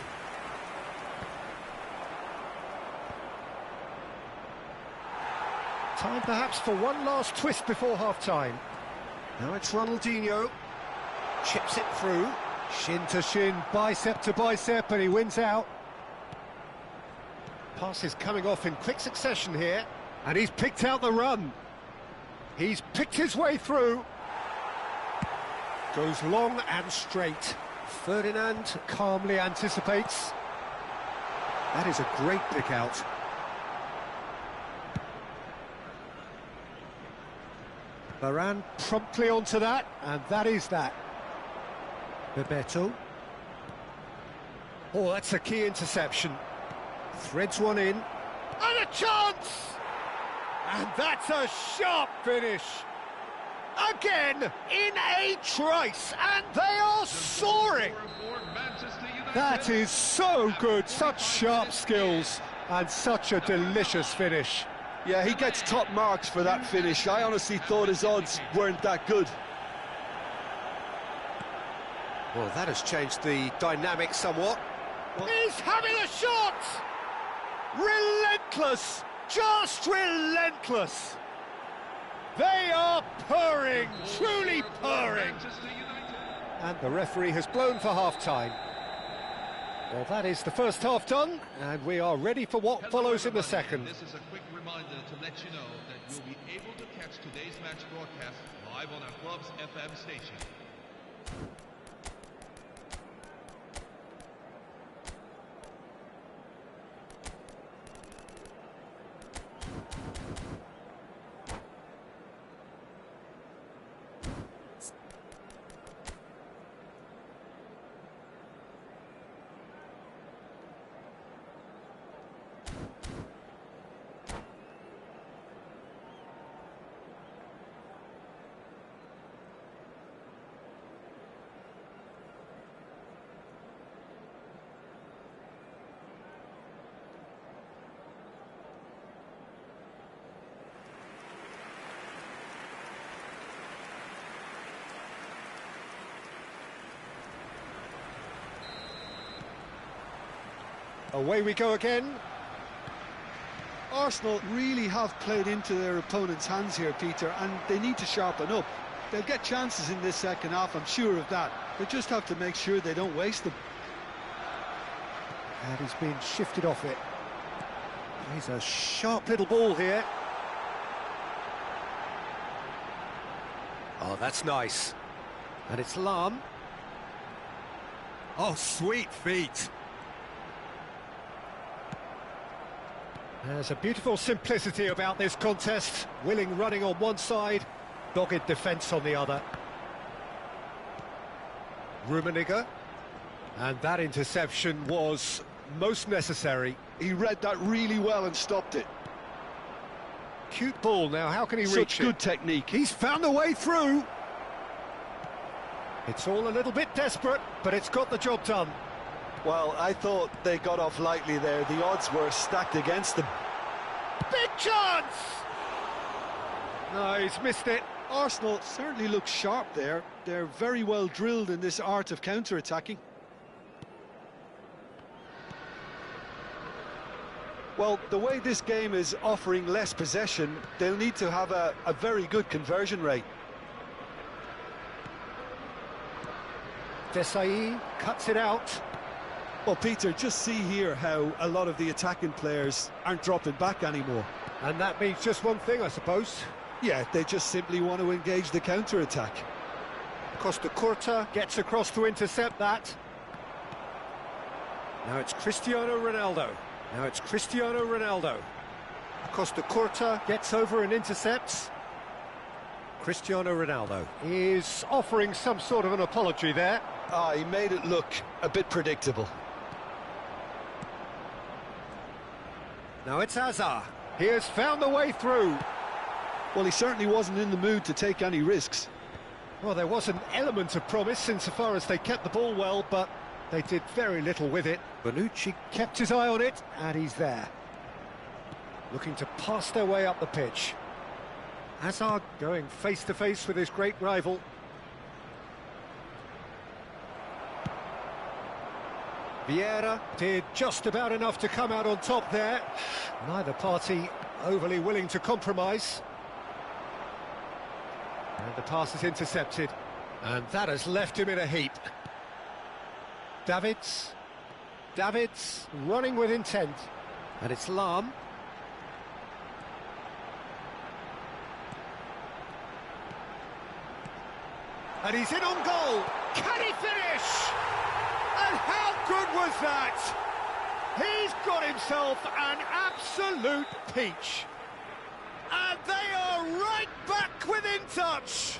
Time perhaps for one last twist before half-time. Now it's Ronaldinho. Chips it through. Shin to shin, bicep to bicep, and he wins out. Pass is coming off in quick succession here, and he's picked out the run. He's picked his way through. Goes long and straight. Ferdinand calmly anticipates. That is a great pick out. Varane promptly onto that, and that is that. Bebeto. Oh, that's a key interception. Threads one in. And a chance! And that's a sharp finish. Again, in a trice, and they are soaring. That is so good, such sharp skills, and such a delicious finish. Yeah, he gets top marks for that finish. I honestly thought his odds weren't that good. Well, that has changed the dynamic somewhat. He's having a shot! Relentless! Just relentless! They are purring, truly purring. And the referee has blown for half-time. Well, that is the first half done, and we are ready for what follows in the second. This is a quick reminder to let you know that you'll be able to catch today's match broadcast live on our club's FM station. Away we go again. Arsenal really have played into their opponent's hands here, Peter, and they need to sharpen up. They'll get chances in this second half, I'm sure of that. They just have to make sure they don't waste them. And he's been shifted off it. He's a sharp little ball here. Oh, that's nice. And it's Lam. Oh, sweet feet. There's a beautiful simplicity about this contest. Willing running on one side, dogged defence on the other. Rummenigge. And that interception was most necessary. He read that really well and stopped it. Cute ball now, how can he reach Such it? good technique. He's found a way through. It's all a little bit desperate, but it's got the job done. Well, I thought they got off lightly there. The odds were stacked against them. Big chance! No, he's missed it. Arsenal certainly look sharp there. They're very well drilled in this art of counter-attacking. Well, the way this game is offering less possession, they'll need to have a very good conversion rate. Desai cuts it out. Well, Peter, just see here how a lot of the attacking players aren't dropping back anymore. And that means just one thing, I suppose. Yeah, they just simply want to engage the counter-attack. Costa Curta gets across to intercept that. Now it's Cristiano Ronaldo. Now it's Cristiano Ronaldo. Costa Curta gets over and intercepts. Cristiano Ronaldo is offering some sort of an apology there. Ah, he made it look a bit predictable. Now it's Hazard. He has found the way through. Well, he certainly wasn't in the mood to take any risks. Well, there was an element of promise insofar as they kept the ball well, but they did very little with it. Bonucci kept his eye on it, and he's there. Looking to pass their way up the pitch. Hazard going face-to-face with his great rival. Vieira did just about enough to come out on top there. Neither party overly willing to compromise. And the pass is intercepted. And that has left him in a heap. Davids running with intent. And it's Lahm. And he's in on goal. Can he finish? And how good was that? He's got himself an absolute peach. And they are right back within touch.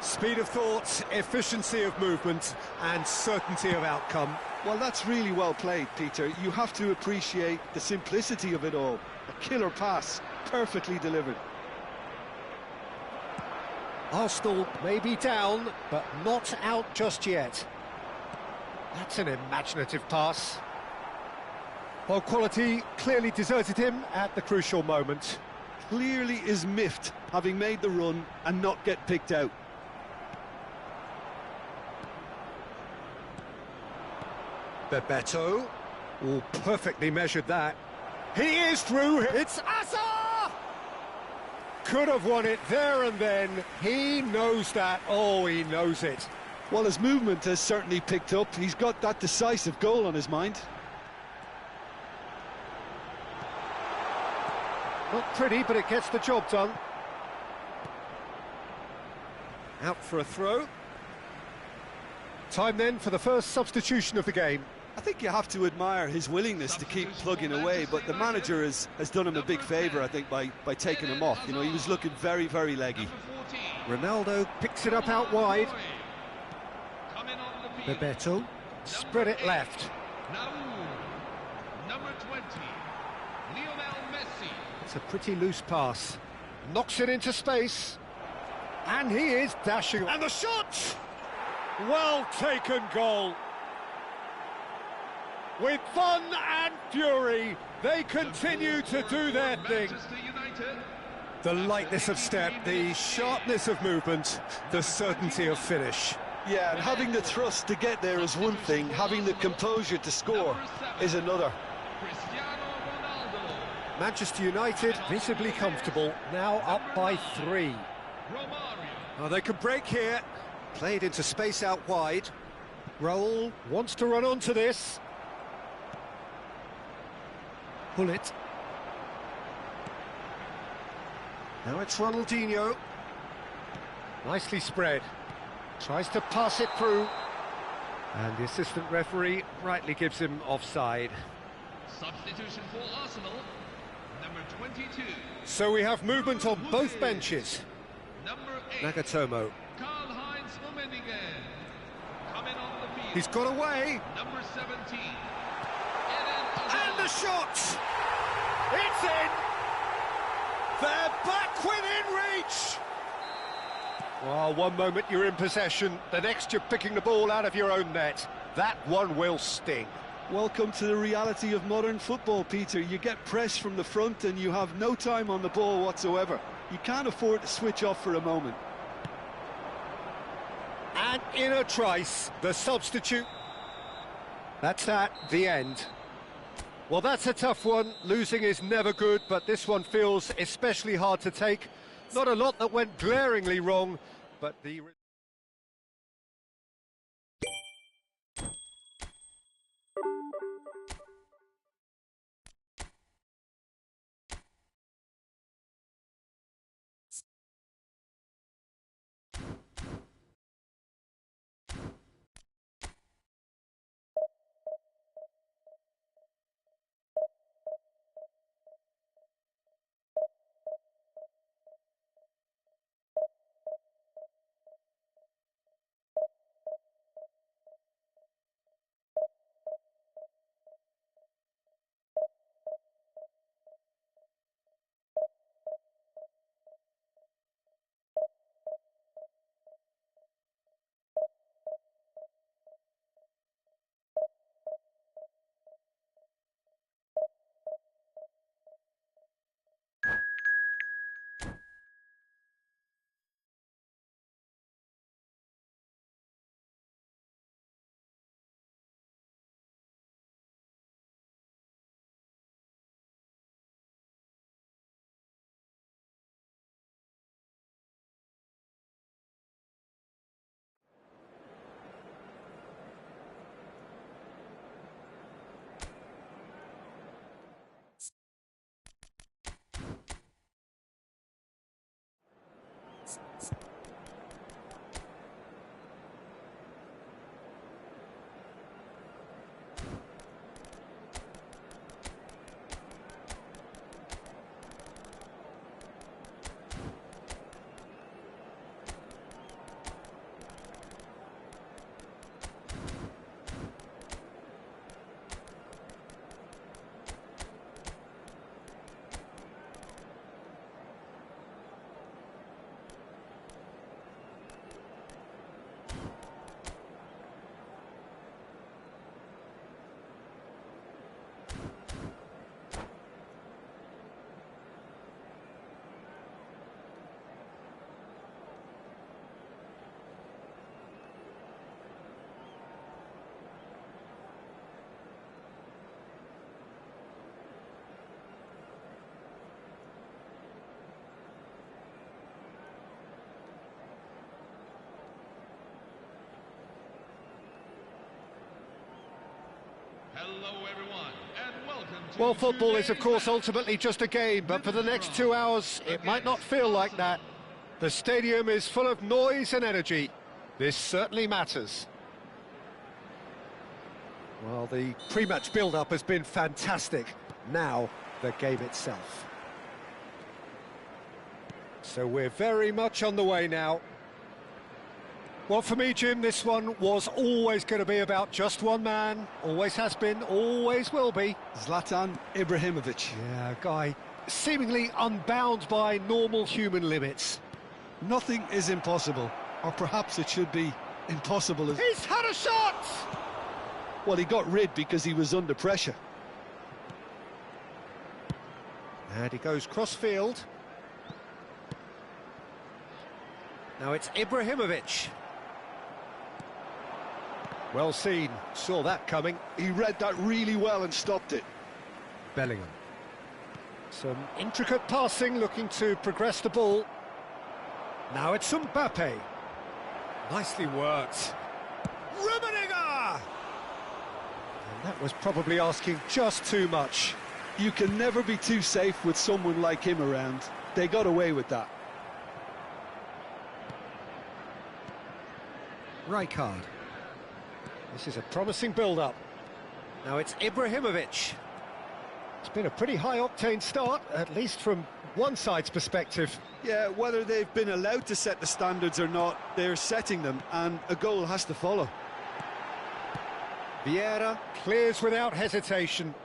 Speed of thought, efficiency of movement, and certainty of outcome. Well, that's really well played, Peter. You have to appreciate the simplicity of it all. A killer pass, perfectly delivered. Arsenal may be down, but not out just yet. That's an imaginative pass. Well, quality clearly deserted him at the crucial moment. Clearly is miffed, having made the run and not get picked out. Bebeto. Oh, perfectly measured that. He is through. It's Asa! Could have won it there and then. He knows that. Oh, he knows it. Well, his movement has certainly picked up. He's got that decisive goal on his mind. Not pretty, but it gets the job done. Out for a throw. Time then for the first substitution of the game. I think you have to admire his willingness to keep plugging away, but the manager has done him a big favour, I think, by taking him off. You know, he was looking very, very leggy. Ronaldo picks it up out wide. Bebeto, spread it left. Number 20, Lionel Messi. It's a pretty loose pass. Knocks it into space. And he is dashing. And the shot! Well taken goal. With fun and fury, they continue to do their thing. The lightness of step, the sharpness of movement, the certainty of finish. Yeah, and having the thrust to get there is one thing, having the composure to score is another. Manchester United visibly comfortable, now up by 3. Oh, they can break here. Played into space out wide. Raul wants to run onto this. Pull it. Now it's Ronaldinho. Nicely spread. Tries to pass it through. And the assistant referee rightly gives him offside. Substitution for Arsenal, number 22. So we have movement on both benches. Number 8. Nagatomo. Karl-Heinz Rummenigge. Coming on the field. He's got away. Number 17. And the shot! It's in! They're back within reach! Well, one moment you're in possession, the next you're picking the ball out of your own net. That one will sting. Welcome to the reality of modern football, Peter. You get press from the front and you have no time on the ball whatsoever. You can't afford to switch off for a moment. And in a trice, the substitute. That's that, the end. Well, that's a tough one. Losing is never good, but this one feels especially hard to take. Not a lot that went glaringly wrong, but the... Hello everyone, and welcome to Well, football is, of today's course, match. ultimately just a game, but for the next 2 hours, it might not feel like that. The stadium is full of noise and energy. This certainly matters. Well, the pre-match build-up has been fantastic. Now, the game itself. So we're very much on the way now. Well, for me, Jim, this one was always going to be about just one man. Always has been, always will be. Zlatan Ibrahimovic. Yeah, a guy seemingly unbound by normal human limits. Nothing is impossible, or perhaps it should be impossible. He's had a shot! Well, he got rid because he was under pressure. And he goes cross-field. Now it's Ibrahimovic. Well seen, saw that coming. He read that really well and stopped it. Bellingham. Some intricate passing, looking to progress the ball. Now it's Mbappe. Nicely worked. Rummenigge! And that was probably asking just too much. You can never be too safe with someone like him around. They got away with that. Rijkaard. This is a promising build-up. Now it's Ibrahimovic. It's been a pretty high-octane start, at least from one side's perspective. Yeah, whether they've been allowed to set the standards or not, they're setting them, and a goal has to follow. Vieira clears without hesitation.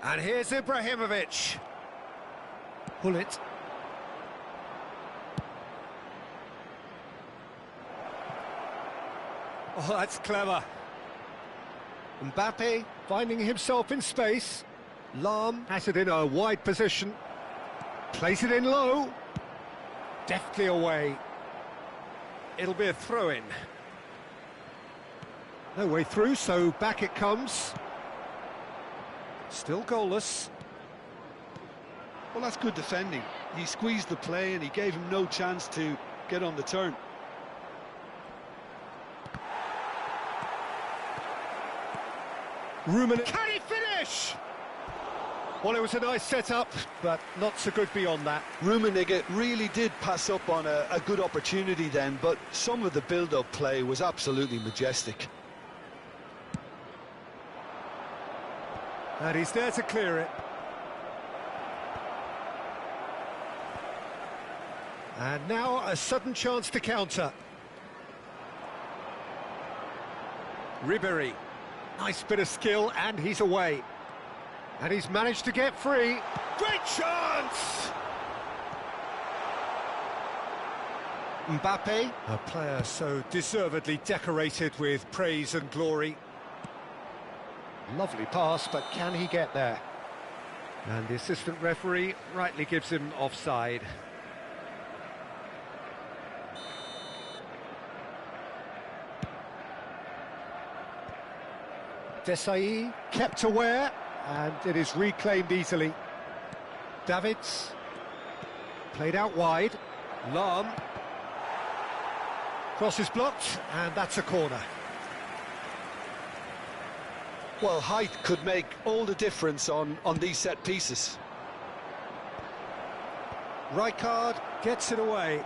And here's Ibrahimovic. Pull it. Oh, that's clever. Mbappe finding himself in space. Lahm has it in a wide position. Plays it in low. Deftly away. It'll be a throw-in. No way through, so back it comes. Still goalless. Well, that's good defending. He squeezed the play and he gave him no chance to get on the turn. Can he finish? Well, it was a nice setup, but not so good beyond that. Rummenigge really did pass up on a good opportunity then, but some of the build-up play was absolutely majestic. And he's there to clear it. And now a sudden chance to counter. Ribéry. Nice bit of skill, and he's away. And he's managed to get free. Great chance! Mbappe, a player so deservedly decorated with praise and glory. Lovely pass, but can he get there? And the assistant referee rightly gives him offside. Desailly kept aware, and it is reclaimed easily. Davids played out wide. Lahm. Cross is blocked, and that's a corner. Well, height could make all the difference on these set pieces. Rijkaard gets it away.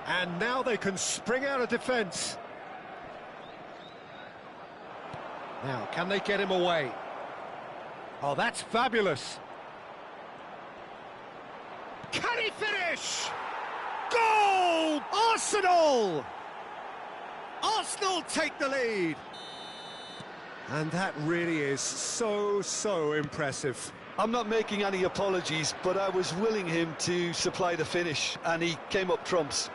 And now they can spring out of defence. Now, can they get him away? Oh, that's fabulous. Can he finish? Goal! Arsenal! Arsenal take the lead. And that really is so impressive. I'm not making any apologies, but I was willing him to supply the finish, and he came up trumps.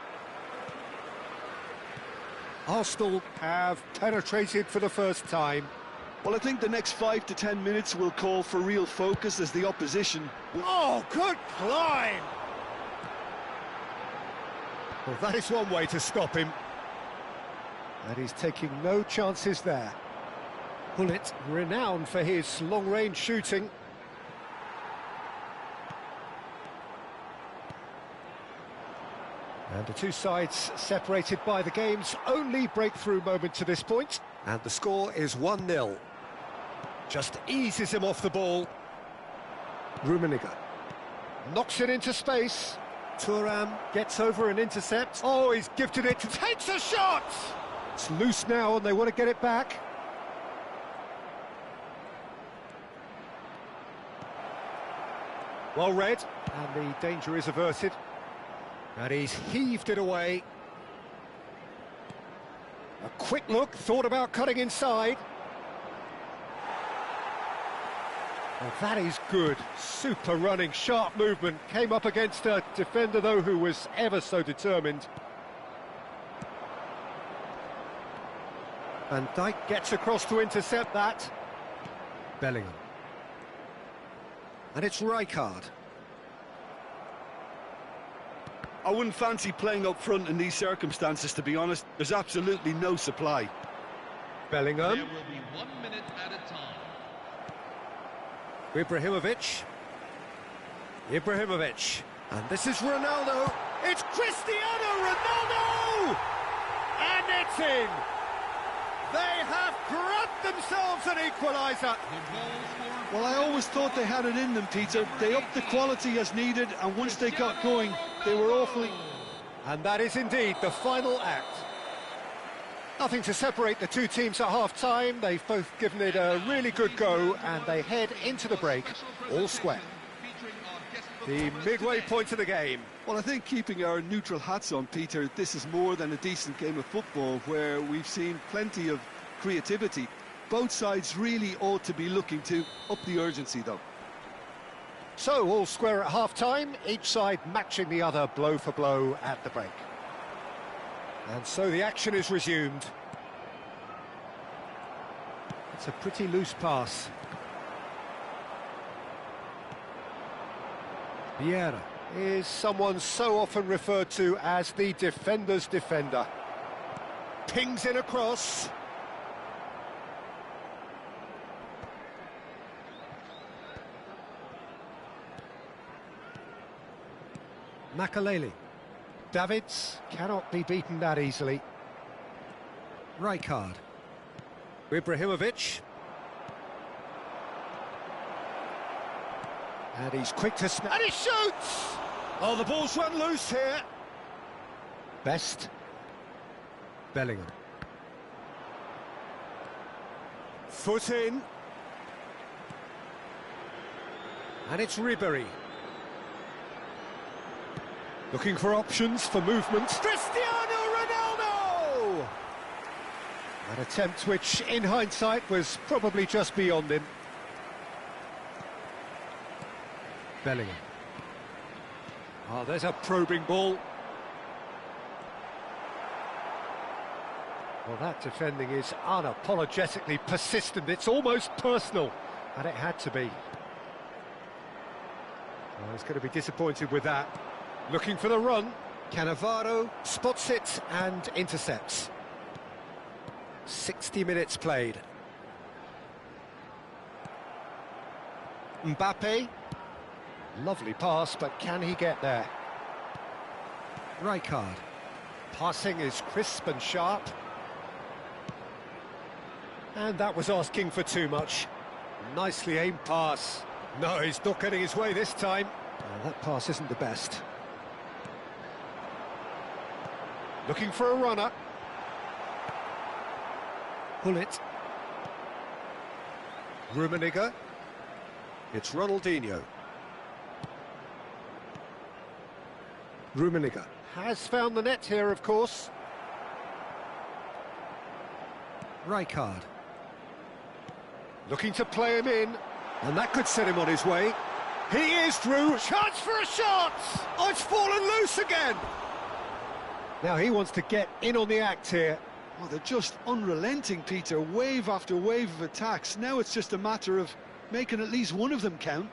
Arsenal have penetrated for the first time. Well, I think the next 5 to 10 minutes will call for real focus as the opposition... Oh, good climb! Well, that is one way to stop him. And he's taking no chances there. Gullit, renowned for his long-range shooting. And the two sides separated by the game's only breakthrough moment to this point. And the score is 1-0. Just eases him off the ball. Rummenigge knocks it into space. Thuram gets over and intercepts. Oh, he's gifted it, takes a shot! It's loose now and they want to get it back. Well read, and the danger is averted. And he's heaved it away. A quick look, thought about cutting inside. Well, that is good. Super running, sharp movement. Came up against a defender, though, who was ever so determined. Van Dijk gets across to intercept that. Bellingham. And it's Rijkaard. I wouldn't fancy playing up front in these circumstances, to be honest. There's absolutely no supply. Bellingham. There will be 1 minute at a time. Ibrahimovic. And this is Ronaldo. It's Cristiano Ronaldo! And it's in! They have grabbed themselves an equaliser. Well, I always thought they had it in them, Peter. They upped the quality as needed, and once they got going, they were awfully... And that is indeed the final act. Nothing to separate the two teams at half-time. They've both given it a really good go, and they head into the break all square. The midway point of the game. Well, I think keeping our neutral hats on, Peter, this is more than a decent game of football where we've seen plenty of creativity. Both sides really ought to be looking to up the urgency, though. So, all square at half-time, each side matching the other blow for blow at the break. And so the action is resumed. It's a pretty loose pass. Vieira is someone so often referred to as the defender's defender. Pings in across. Makaleli. Davids cannot be beaten that easily. Rijkaard. Ibrahimovic. And he's quick to snap. And he shoots! Oh, the ball's run loose here. Best. Bellingham. Foot in. And it's Ribéry. Looking for options for movement. Cristiano Ronaldo! An attempt which, in hindsight, was probably just beyond him. Bellingham. Oh, there's a probing ball. Well, that defending is unapologetically persistent. It's almost personal, and it had to be. Well, he's going to be disappointed with that. Looking for the run. Cannavaro spots it and intercepts. 60 minutes played. Mbappe. Lovely pass, but can he get there? Rijkaard. Passing is crisp and sharp. And that was asking for too much. Nicely aimed pass. No, he's not getting his way this time. Oh, that pass isn't the best. Looking for a runner. Pull it. Rummenigge. It's Ronaldinho. Rummenigge has found the net here, of course. Rijkaard. Looking to play him in. And that could set him on his way. He is through. Chance for a shot! Oh, it's fallen loose again! Now he wants to get in on the act here. Oh, they're just unrelenting, Peter. Wave after wave of attacks. Now it's just a matter of making at least one of them count.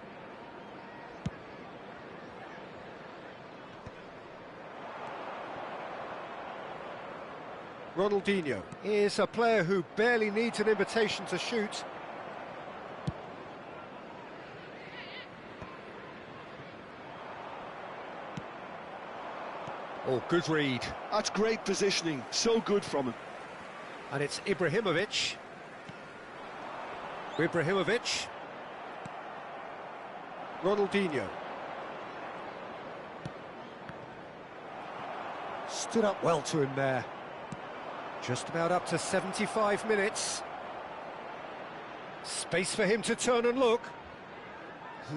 Ronaldinho is a player who barely needs an invitation to shoot. Oh, good read. That's great positioning, so good from him. And it's Ibrahimovic. Ibrahimovic. Ronaldinho. Stood up well to him there. Just about up to 75 minutes. Space for him to turn and look.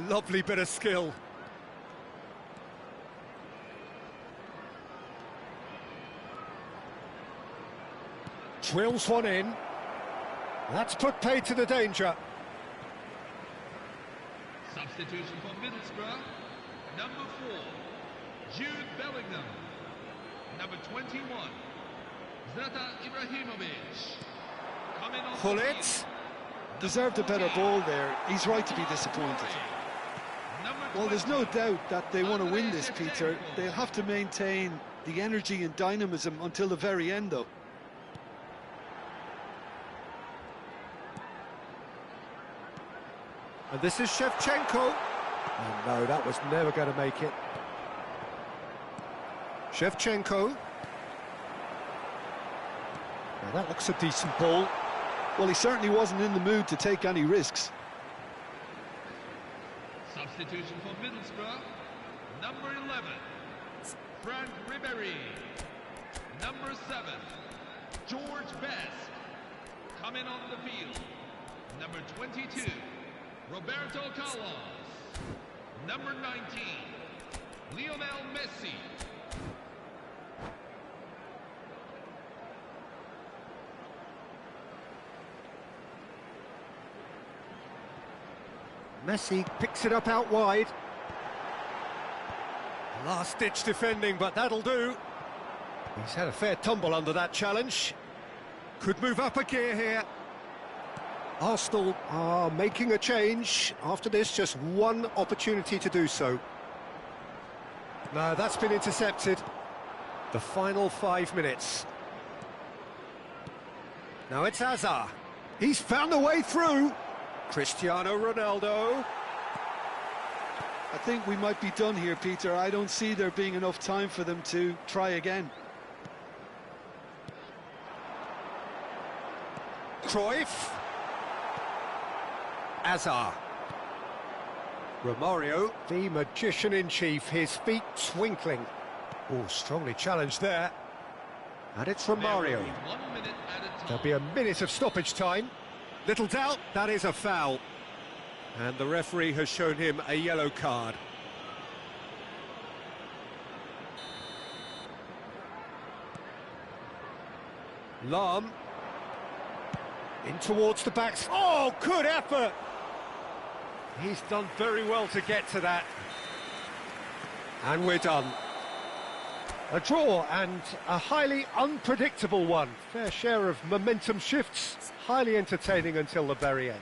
Lovely bit of skill. Drills one in. That's put paid to the danger. Substitution for Middlesbrough. Number 4, Jude Bellingham. Number 21, Zlatan Ibrahimovic. Coming on. Pull it. Deserved a better ball there. He's right to be disappointed. Well, there's no doubt that they want to win this, Peter. They'll have to maintain the energy and dynamism until the very end, though. And this is Shevchenko. Oh, no, that was never going to make it. Shevchenko. Now that looks a decent ball. Well, he certainly wasn't in the mood to take any risks. Substitution for Middlesbrough. Number 11, Frank Ribery. Number 7, George Best. Coming on the field. Number 22, Roberto Carlos. Number 19, Lionel Messi. Messi picks it up out wide. Last-ditch defending, but that'll do. He's had a fair tumble under that challenge. Could move up a gear here. Arsenal are making a change. After this, just one opportunity to do so. No, that's been intercepted. The final 5 minutes. Now it's Hazard. He's found a way through. Cristiano Ronaldo. I think we might be done here, Peter. I don't see there being enough time for them to try again. Cruyff. Hazard. Romario, the magician-in-chief, his feet twinkling. Oh, strongly challenged there. And it's Romario. There'll be a minute of stoppage time. Little doubt, that is a foul. And the referee has shown him a yellow card. Lahm. In towards the backs. Oh, good effort! He's done very well to get to that. And we're done. A draw, and a highly unpredictable one. Fair share of momentum shifts, highly entertaining until the very end.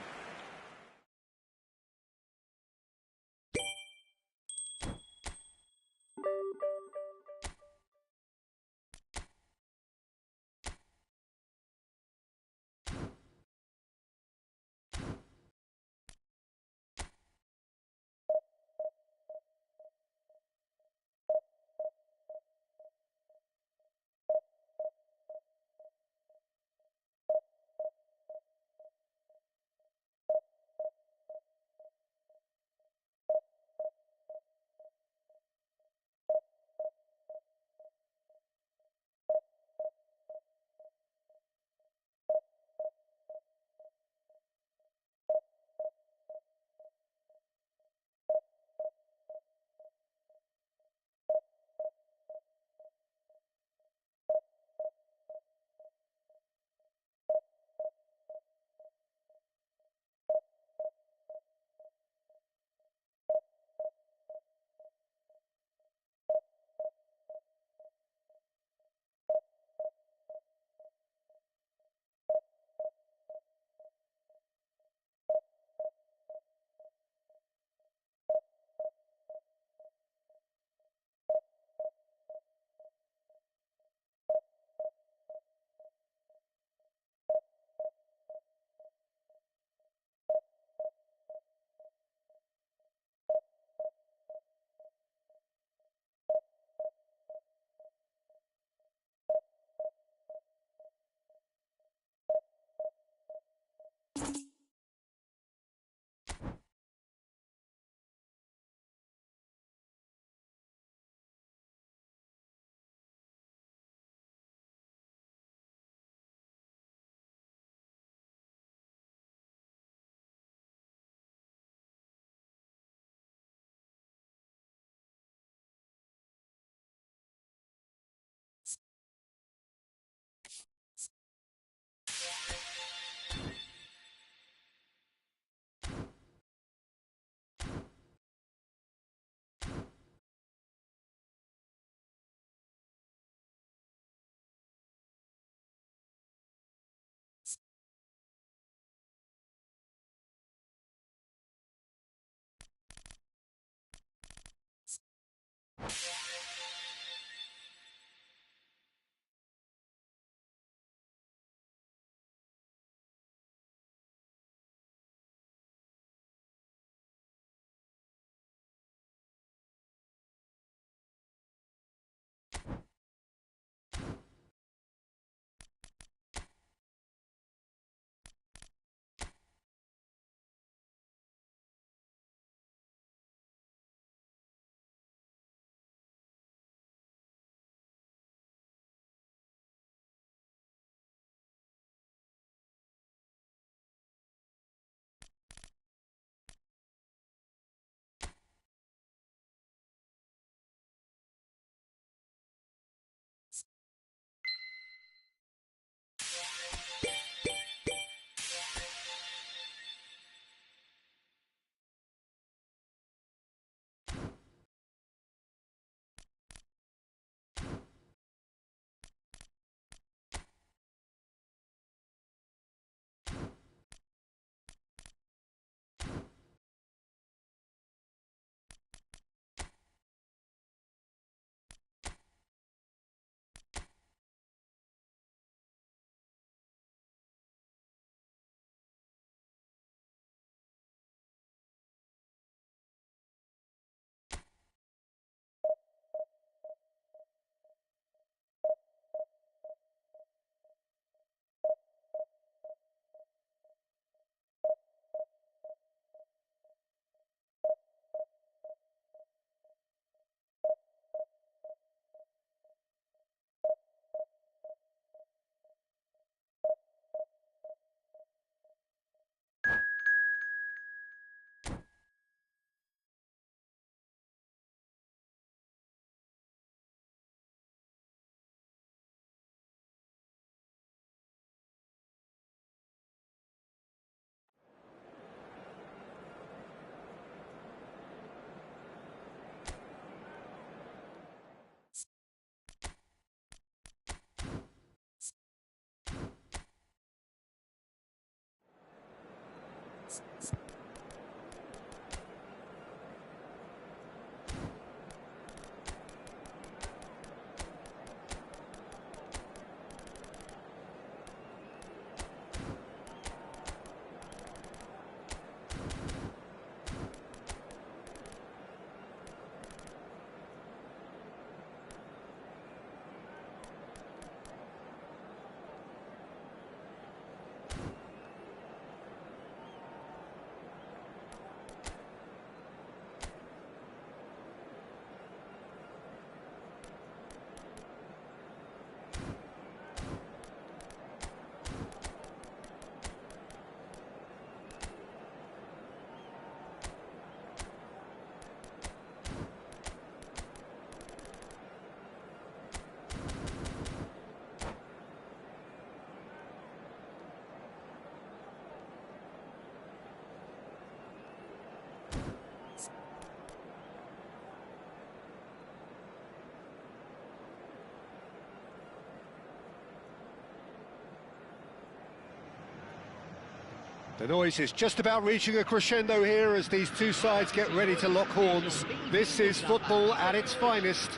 The noise is just about reaching a crescendo here as these two sides get ready to lock horns. This is football at its finest.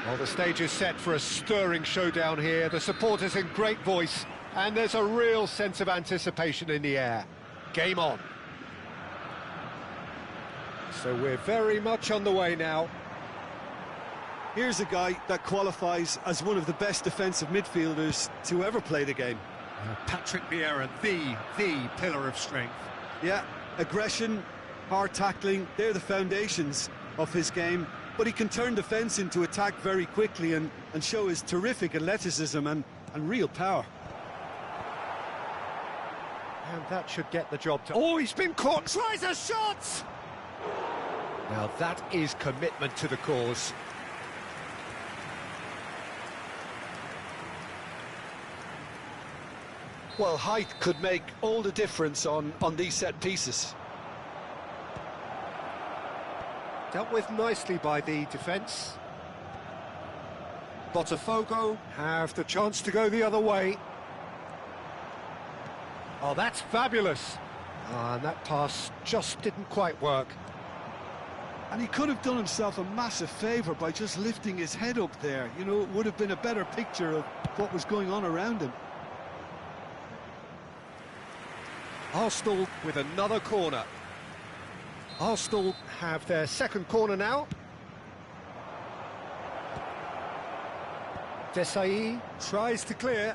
Well, the stage is set for a stirring showdown here. The supporters in great voice, and there's a real sense of anticipation in the air. Game on. So we're very much on the way now. Here's a guy that qualifies as one of the best defensive midfielders to ever play the game. Patrick Vieira, the pillar of strength. Yeah, aggression, hard tackling, they're the foundations of his game. But he can turn defence into attack very quickly and show his terrific athleticism and real power. And that should get the job done. Oh, he's been caught, tries a shot! Now that is commitment to the cause. Well, height could make all the difference on these set pieces. Dealt with nicely by the defence. Botafogo have the chance to go the other way. Oh, that's fabulous. And that pass just didn't quite work. And he could have done himself a massive favour by just lifting his head up there. You know, it would have been a better picture of what was going on around him. Arsenal with another corner. Arsenal have their second corner now. Desai tries to clear.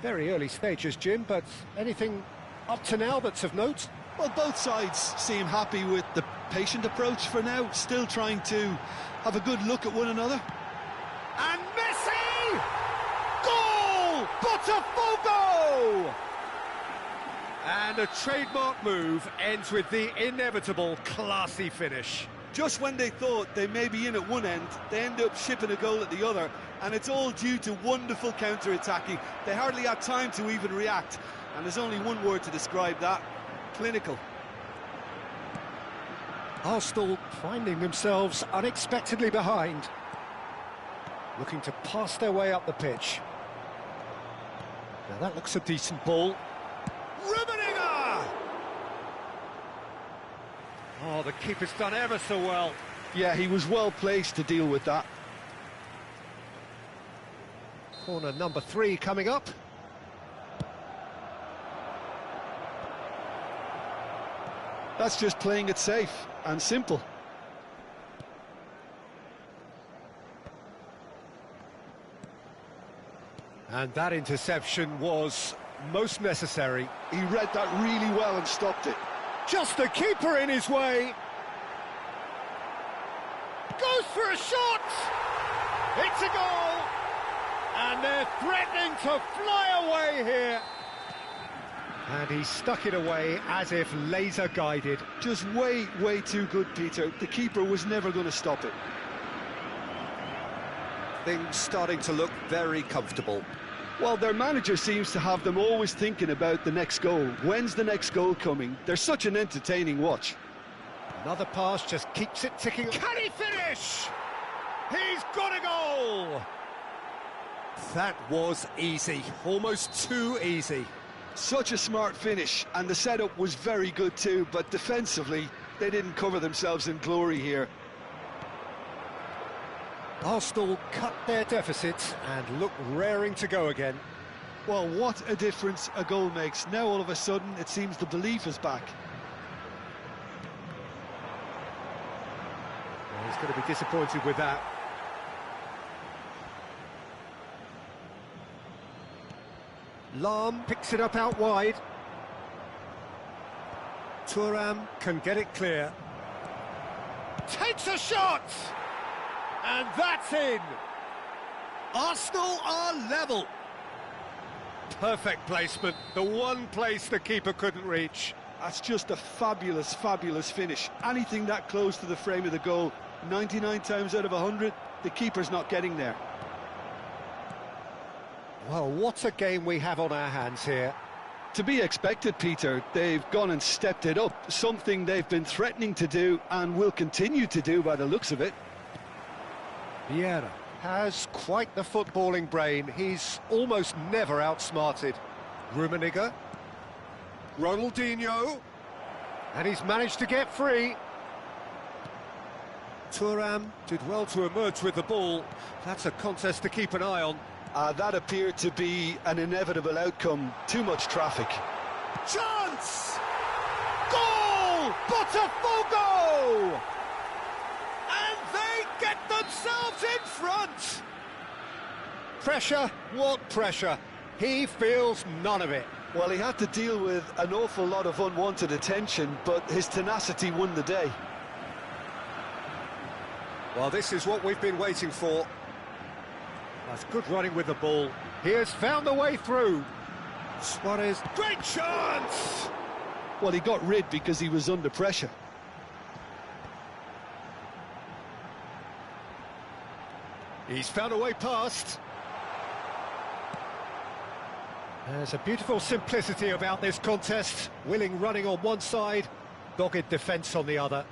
Very early stages, Jim, but anything up to now that's of note? Well, both sides seem happy with the patient approach for now, still trying to have a good look at one another. And Messi! Goal! Botafogo! And a trademark move ends with the inevitable classy finish. Just when they thought they may be in at one end, they end up shipping a goal at the other, and it's all due to wonderful counter-attacking. They hardly had time to even react, and there's only one word to describe that: clinical. Arsenal finding themselves unexpectedly behind, looking to pass their way up the pitch. Now that looks a decent ball. Rummenigge! Oh, the keeper's done ever so well. Yeah, he was well placed to deal with that. Corner number 3 coming up. That's just playing it safe and simple. And that interception was most necessary. He read that really well and stopped it. Just the keeper in his way. Goes for a shot. It's a goal. And they're threatening to fly away here. And he stuck it away as if laser guided. Just way too good, Peter. The keeper was never going to stop it. Things starting to look very comfortable. Well, their manager seems to have them always thinking about the next goal. When's the next goal coming? They're such an entertaining watch. Another pass just keeps it ticking. Can he finish? He's got a goal! That was easy, almost too easy. Such a smart finish, and the setup was very good too, but defensively, they didn't cover themselves in glory here. Arsenal cut their deficit and look raring to go again. Well, what a difference a goal makes. Now all of a sudden it seems the belief is back. Well, he's going to be disappointed with that. Lahm picks it up out wide. Thuram can get it clear. Takes a shot! And that's in! Arsenal are level. Perfect placement, the one place the keeper couldn't reach. That's just a fabulous finish. Anything that close to the frame of the goal, 99 times out of 100, the keeper's not getting there. Well, what a game we have on our hands here. To be expected, Peter. They've gone and stepped it up, something they've been threatening to do and will continue to do by the looks of it. Vieira has quite the footballing brain. He's almost never outsmarted. Rummenigge. Ronaldinho. And he's managed to get free. Thuram did well to emerge with the ball. That's a contest to keep an eye on. That appeared to be an inevitable outcome. Too much traffic. Chance! Goal! Botafogo! And they get themselves in front! Pressure? What pressure? He feels none of it. Well, he had to deal with an awful lot of unwanted attention, but his tenacity won the day. Well, this is what we've been waiting for. That's good running with the ball. He has found the way through. Suarez, great chance! Well, he got rid because he was under pressure. He's found a way past. There's a beautiful simplicity about this contest. Willing running on one side, dogged defence on the other.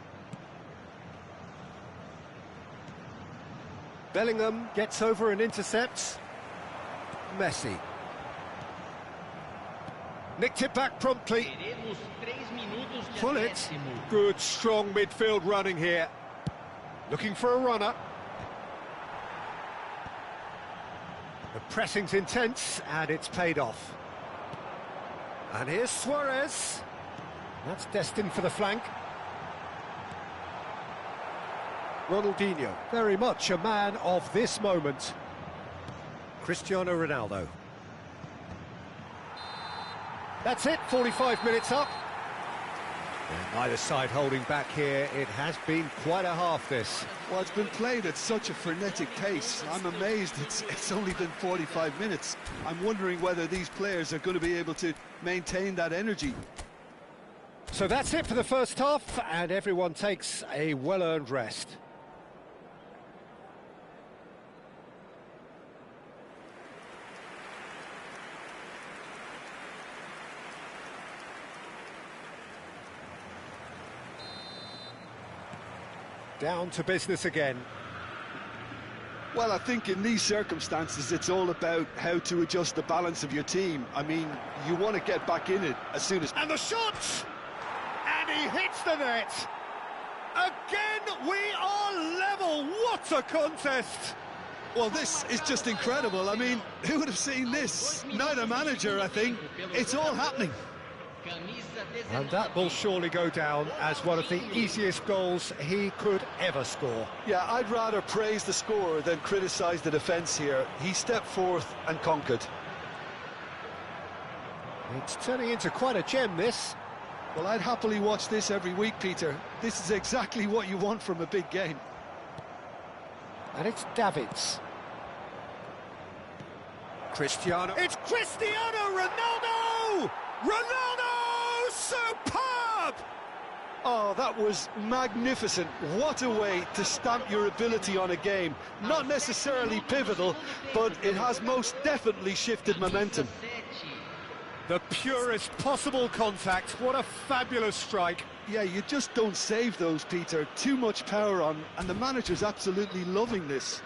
Bellingham gets over and intercepts. Messi. Nicked it back promptly. Pull it. Good, strong midfield running here. Looking for a runner. The pressing's intense, and it's paid off. And here's Suarez. That's destined for the flank. Ronaldinho, very much a man of this moment. Cristiano Ronaldo. That's it, 45 minutes up. And neither side holding back here. It has been quite a half, this. Well, it's been played at such a frenetic pace. I'm amazed it's only been 45 minutes. I'm wondering whether these players are going to be able to maintain that energy. So that's it for the first half, and everyone takes a well-earned rest. Down to business again. Well, I think in these circumstances, it's all about how to adjust the balance of your team. I mean, you want to get back in it as soon as... And the shot! And he hits the net! Again, we are level! What a contest! Well, this is just incredible. I mean, who would have seen this? Neither manager, I think. It's all happening. And that will surely go down as one of the easiest goals he could ever score. Yeah, I'd rather praise the scorer than criticise the defence here. He stepped forth and conquered. It's turning into quite a gem, this. Well, I'd happily watch this every week, Peter. This is exactly what you want from a big game. And it's Davids. Cristiano. It's Cristiano Ronaldo! Ronaldo! Superb! Oh, that was magnificent. What a way to stamp your ability on a game. Not necessarily pivotal, but it has most definitely shifted momentum. The purest possible contact. What a fabulous strike. Yeah, you just don't save those, Peter. Too much power on, and the manager's absolutely loving this.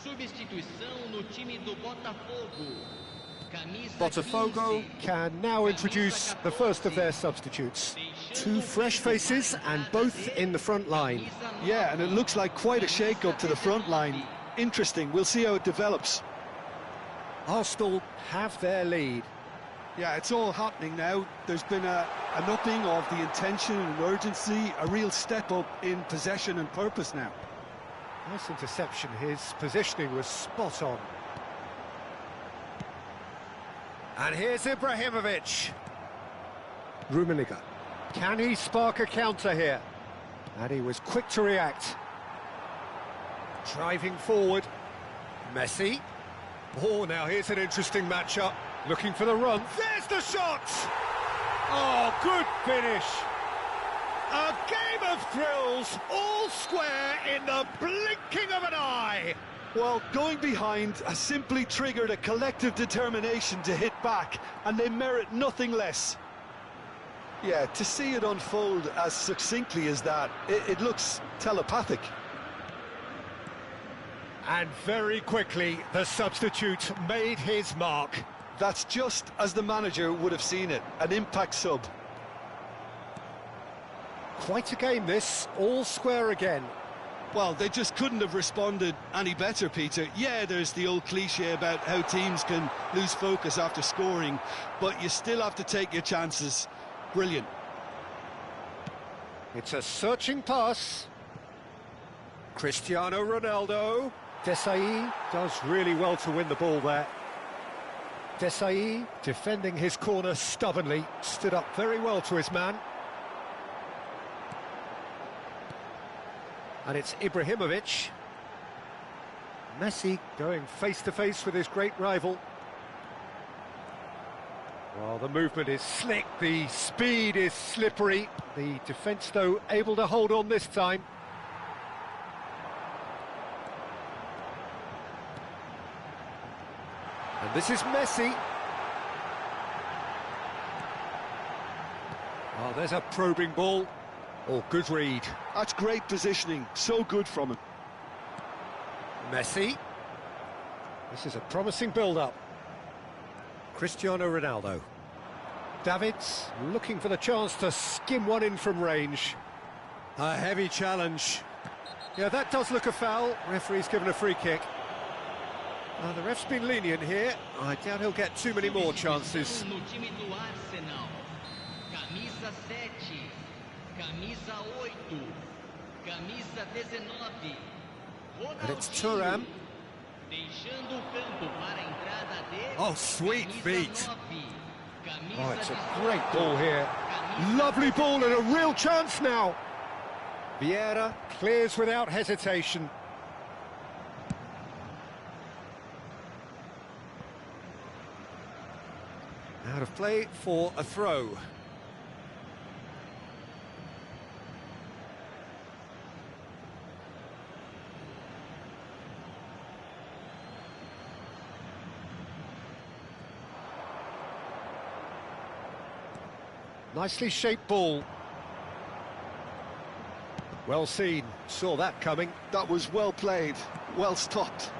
Substituição no time do Botafogo. Botafogo can now introduce the first of their substitutes. Two fresh faces and both in the front line. Yeah, and it looks like quite a shake-up to the front line. Interesting, we'll see how it develops. Arsenal have their lead. Yeah, it's all happening now. There's been an upping of the intention and urgency, a real step up in possession and purpose now. Nice interception, his positioning was spot on. And here's Ibrahimovic. Rummenigge. Can he spark a counter here? And he was quick to react. Driving forward. Messi. Oh, now here's an interesting matchup. Looking for the run. There's the shot! Oh, good finish. A game of thrills, all square in the blinking of an eye. Well, going behind has simply triggered a collective determination to hit back, and they merit nothing less. Yeah, to see it unfold as succinctly as that, it looks telepathic. And very quickly, the substitute made his mark. That's just as the manager would have seen it, an impact sub. Quite a game this, all square again. Well, they just couldn't have responded any better, Peter. Yeah, there's the old cliche about how teams can lose focus after scoring, but you still have to take your chances. Brilliant. It's a searching pass. Cristiano Ronaldo. Desailly does really well to win the ball there. Desailly, defending his corner stubbornly, stood up very well to his man. And it's Ibrahimovic. Messi going face-to-face with his great rival. Well, the movement is slick, the speed is slippery. The defence, though, able to hold on this time. And this is Messi. Oh, there's a probing ball. Oh, good read. That's great positioning, so good from him. Messi. This is a promising build-up. Cristiano Ronaldo. Davids looking for the chance to skim one in from range. A heavy challenge. Yeah, that does look a foul. Referee's given a free kick. The ref's been lenient here. I doubt he'll get too many more chances. No time do Arsenal. Camisa 7, camisa 8, camisa 19. And it's Thuram. Deixando o campo para a entrada de Oh, sweet camisa feet. 9, Oh, camisa it's a 18, great ball here. camisa Lovely ball and a real chance now. Vieira clears without hesitation. Out of play for a throw. Nicely shaped ball. Well seen, saw that coming. That was well played, well stopped.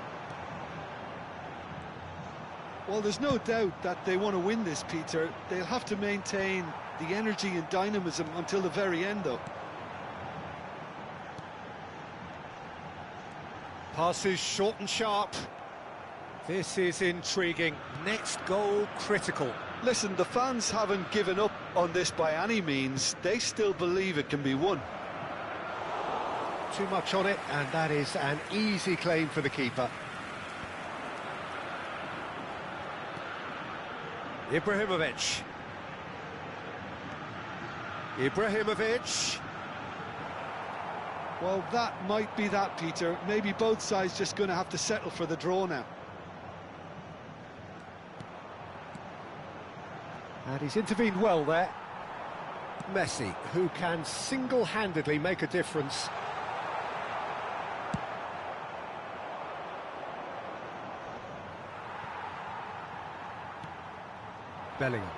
Well, there's no doubt that they want to win this, Peter. They'll have to maintain the energy and dynamism until the very end, though. Passes short and sharp. This is intriguing. Next goal critical. Listen, the fans haven't given up on this by any means. They still believe it can be won. Too much on it, and that is an easy claim for the keeper. Ibrahimovic. Ibrahimovic. Well, that might be that, Peter. Maybe both sides just going to have to settle for the draw now. And he's intervened well there. Messi, who can single-handedly make a difference. Bellingham.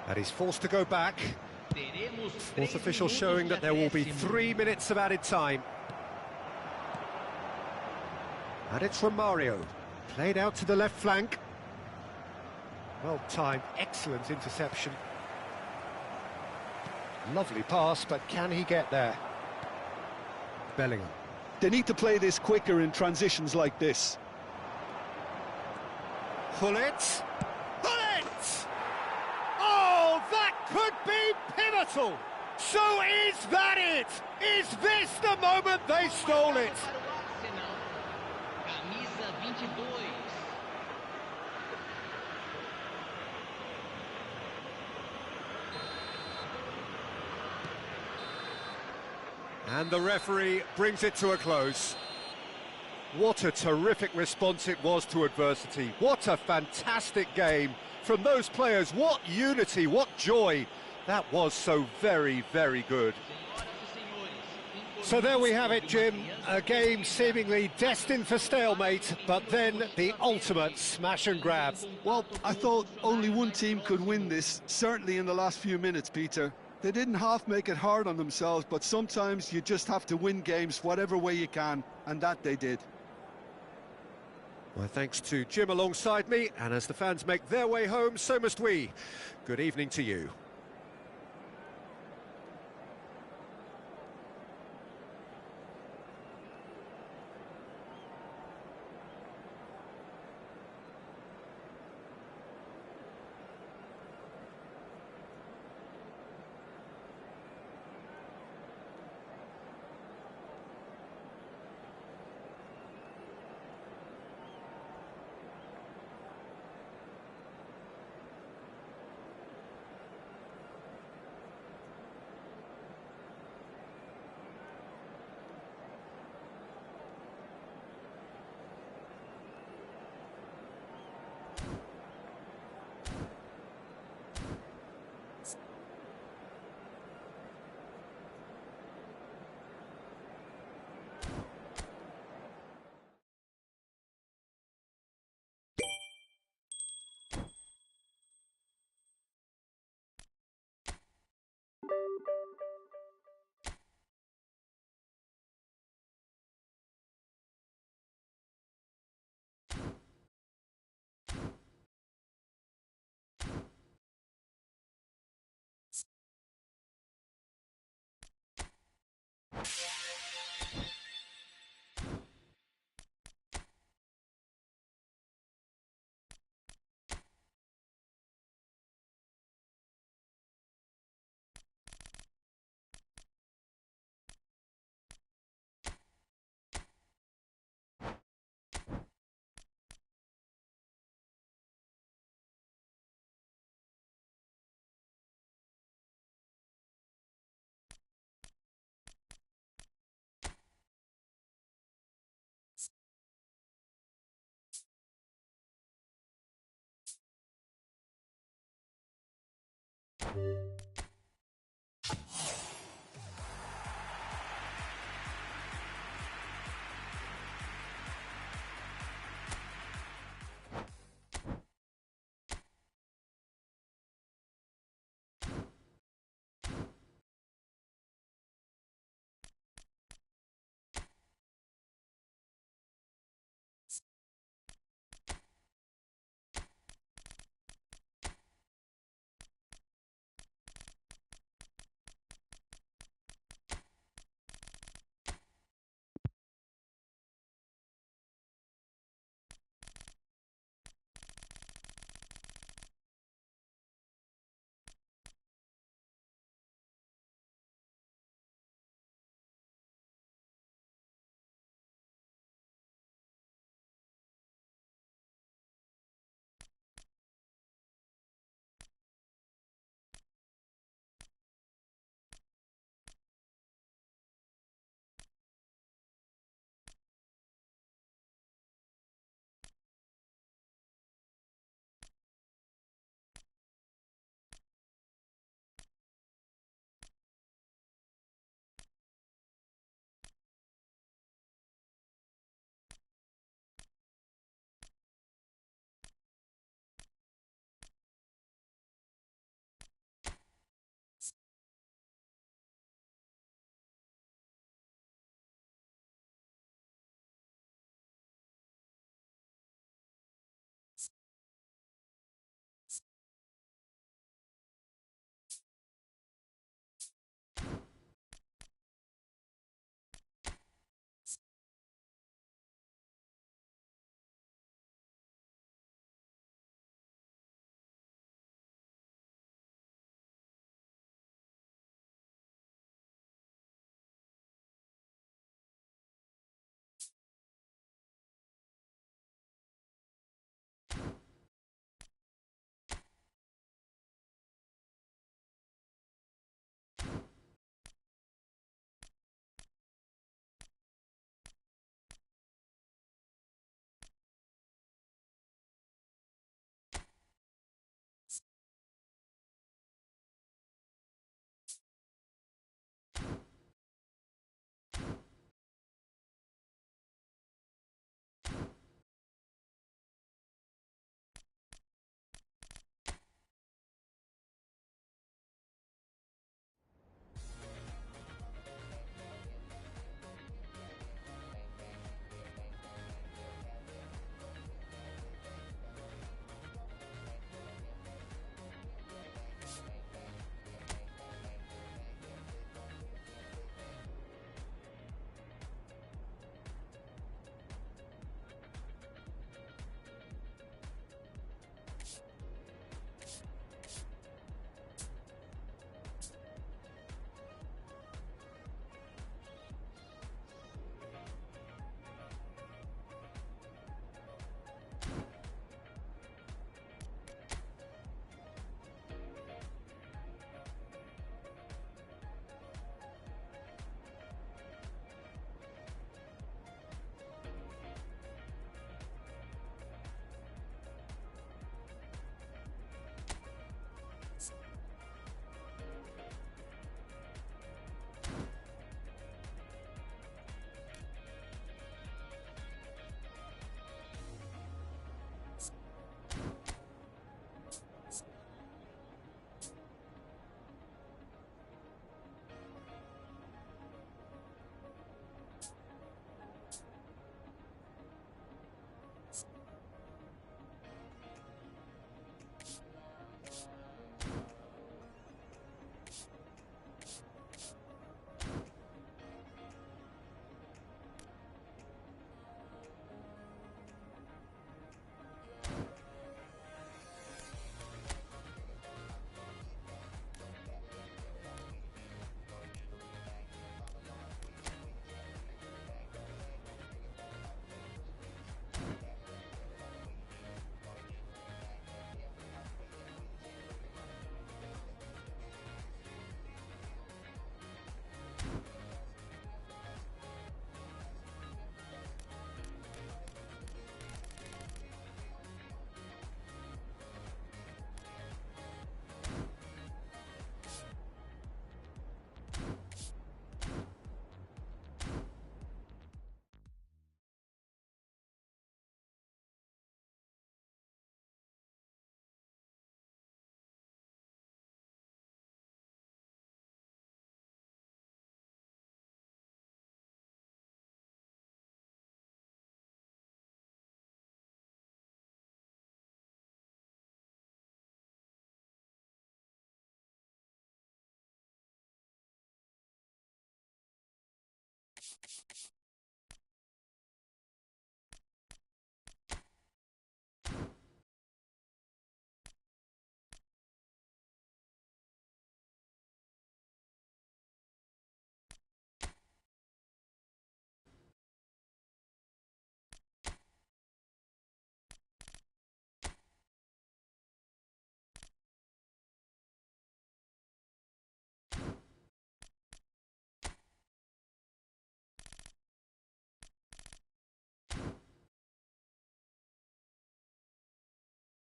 And he's forced to go back. teremos Fourth 3 official minutos showing de that there will be acréscimo. 3 minutes of added time. And it's Romario. Played out to the left flank. Well timed, excellent interception. Lovely pass, but can he get there? Bellingham. They need to play this quicker in transitions like this. Gullit. Gullit! Oh, that could be pivotal! So is that it? Is this the moment they stole it? Para o Arsenal. Camisa 22. And the referee brings it to a close. What a terrific response it was to adversity. What a fantastic game from those players. What unity, what joy. That was so very, very good. Senhoras e senhores, So there we have it, Jim. A game seemingly destined for stalemate, but then the ultimate smash and grab. Well, I thought only one team could win this, certainly in the last few minutes, Peter. They didn't half make it hard on themselves, but sometimes you just have to win games whatever way you can, and that they did. My thanks to Jim alongside me, and as the fans make their way home, so must we. Good evening to you.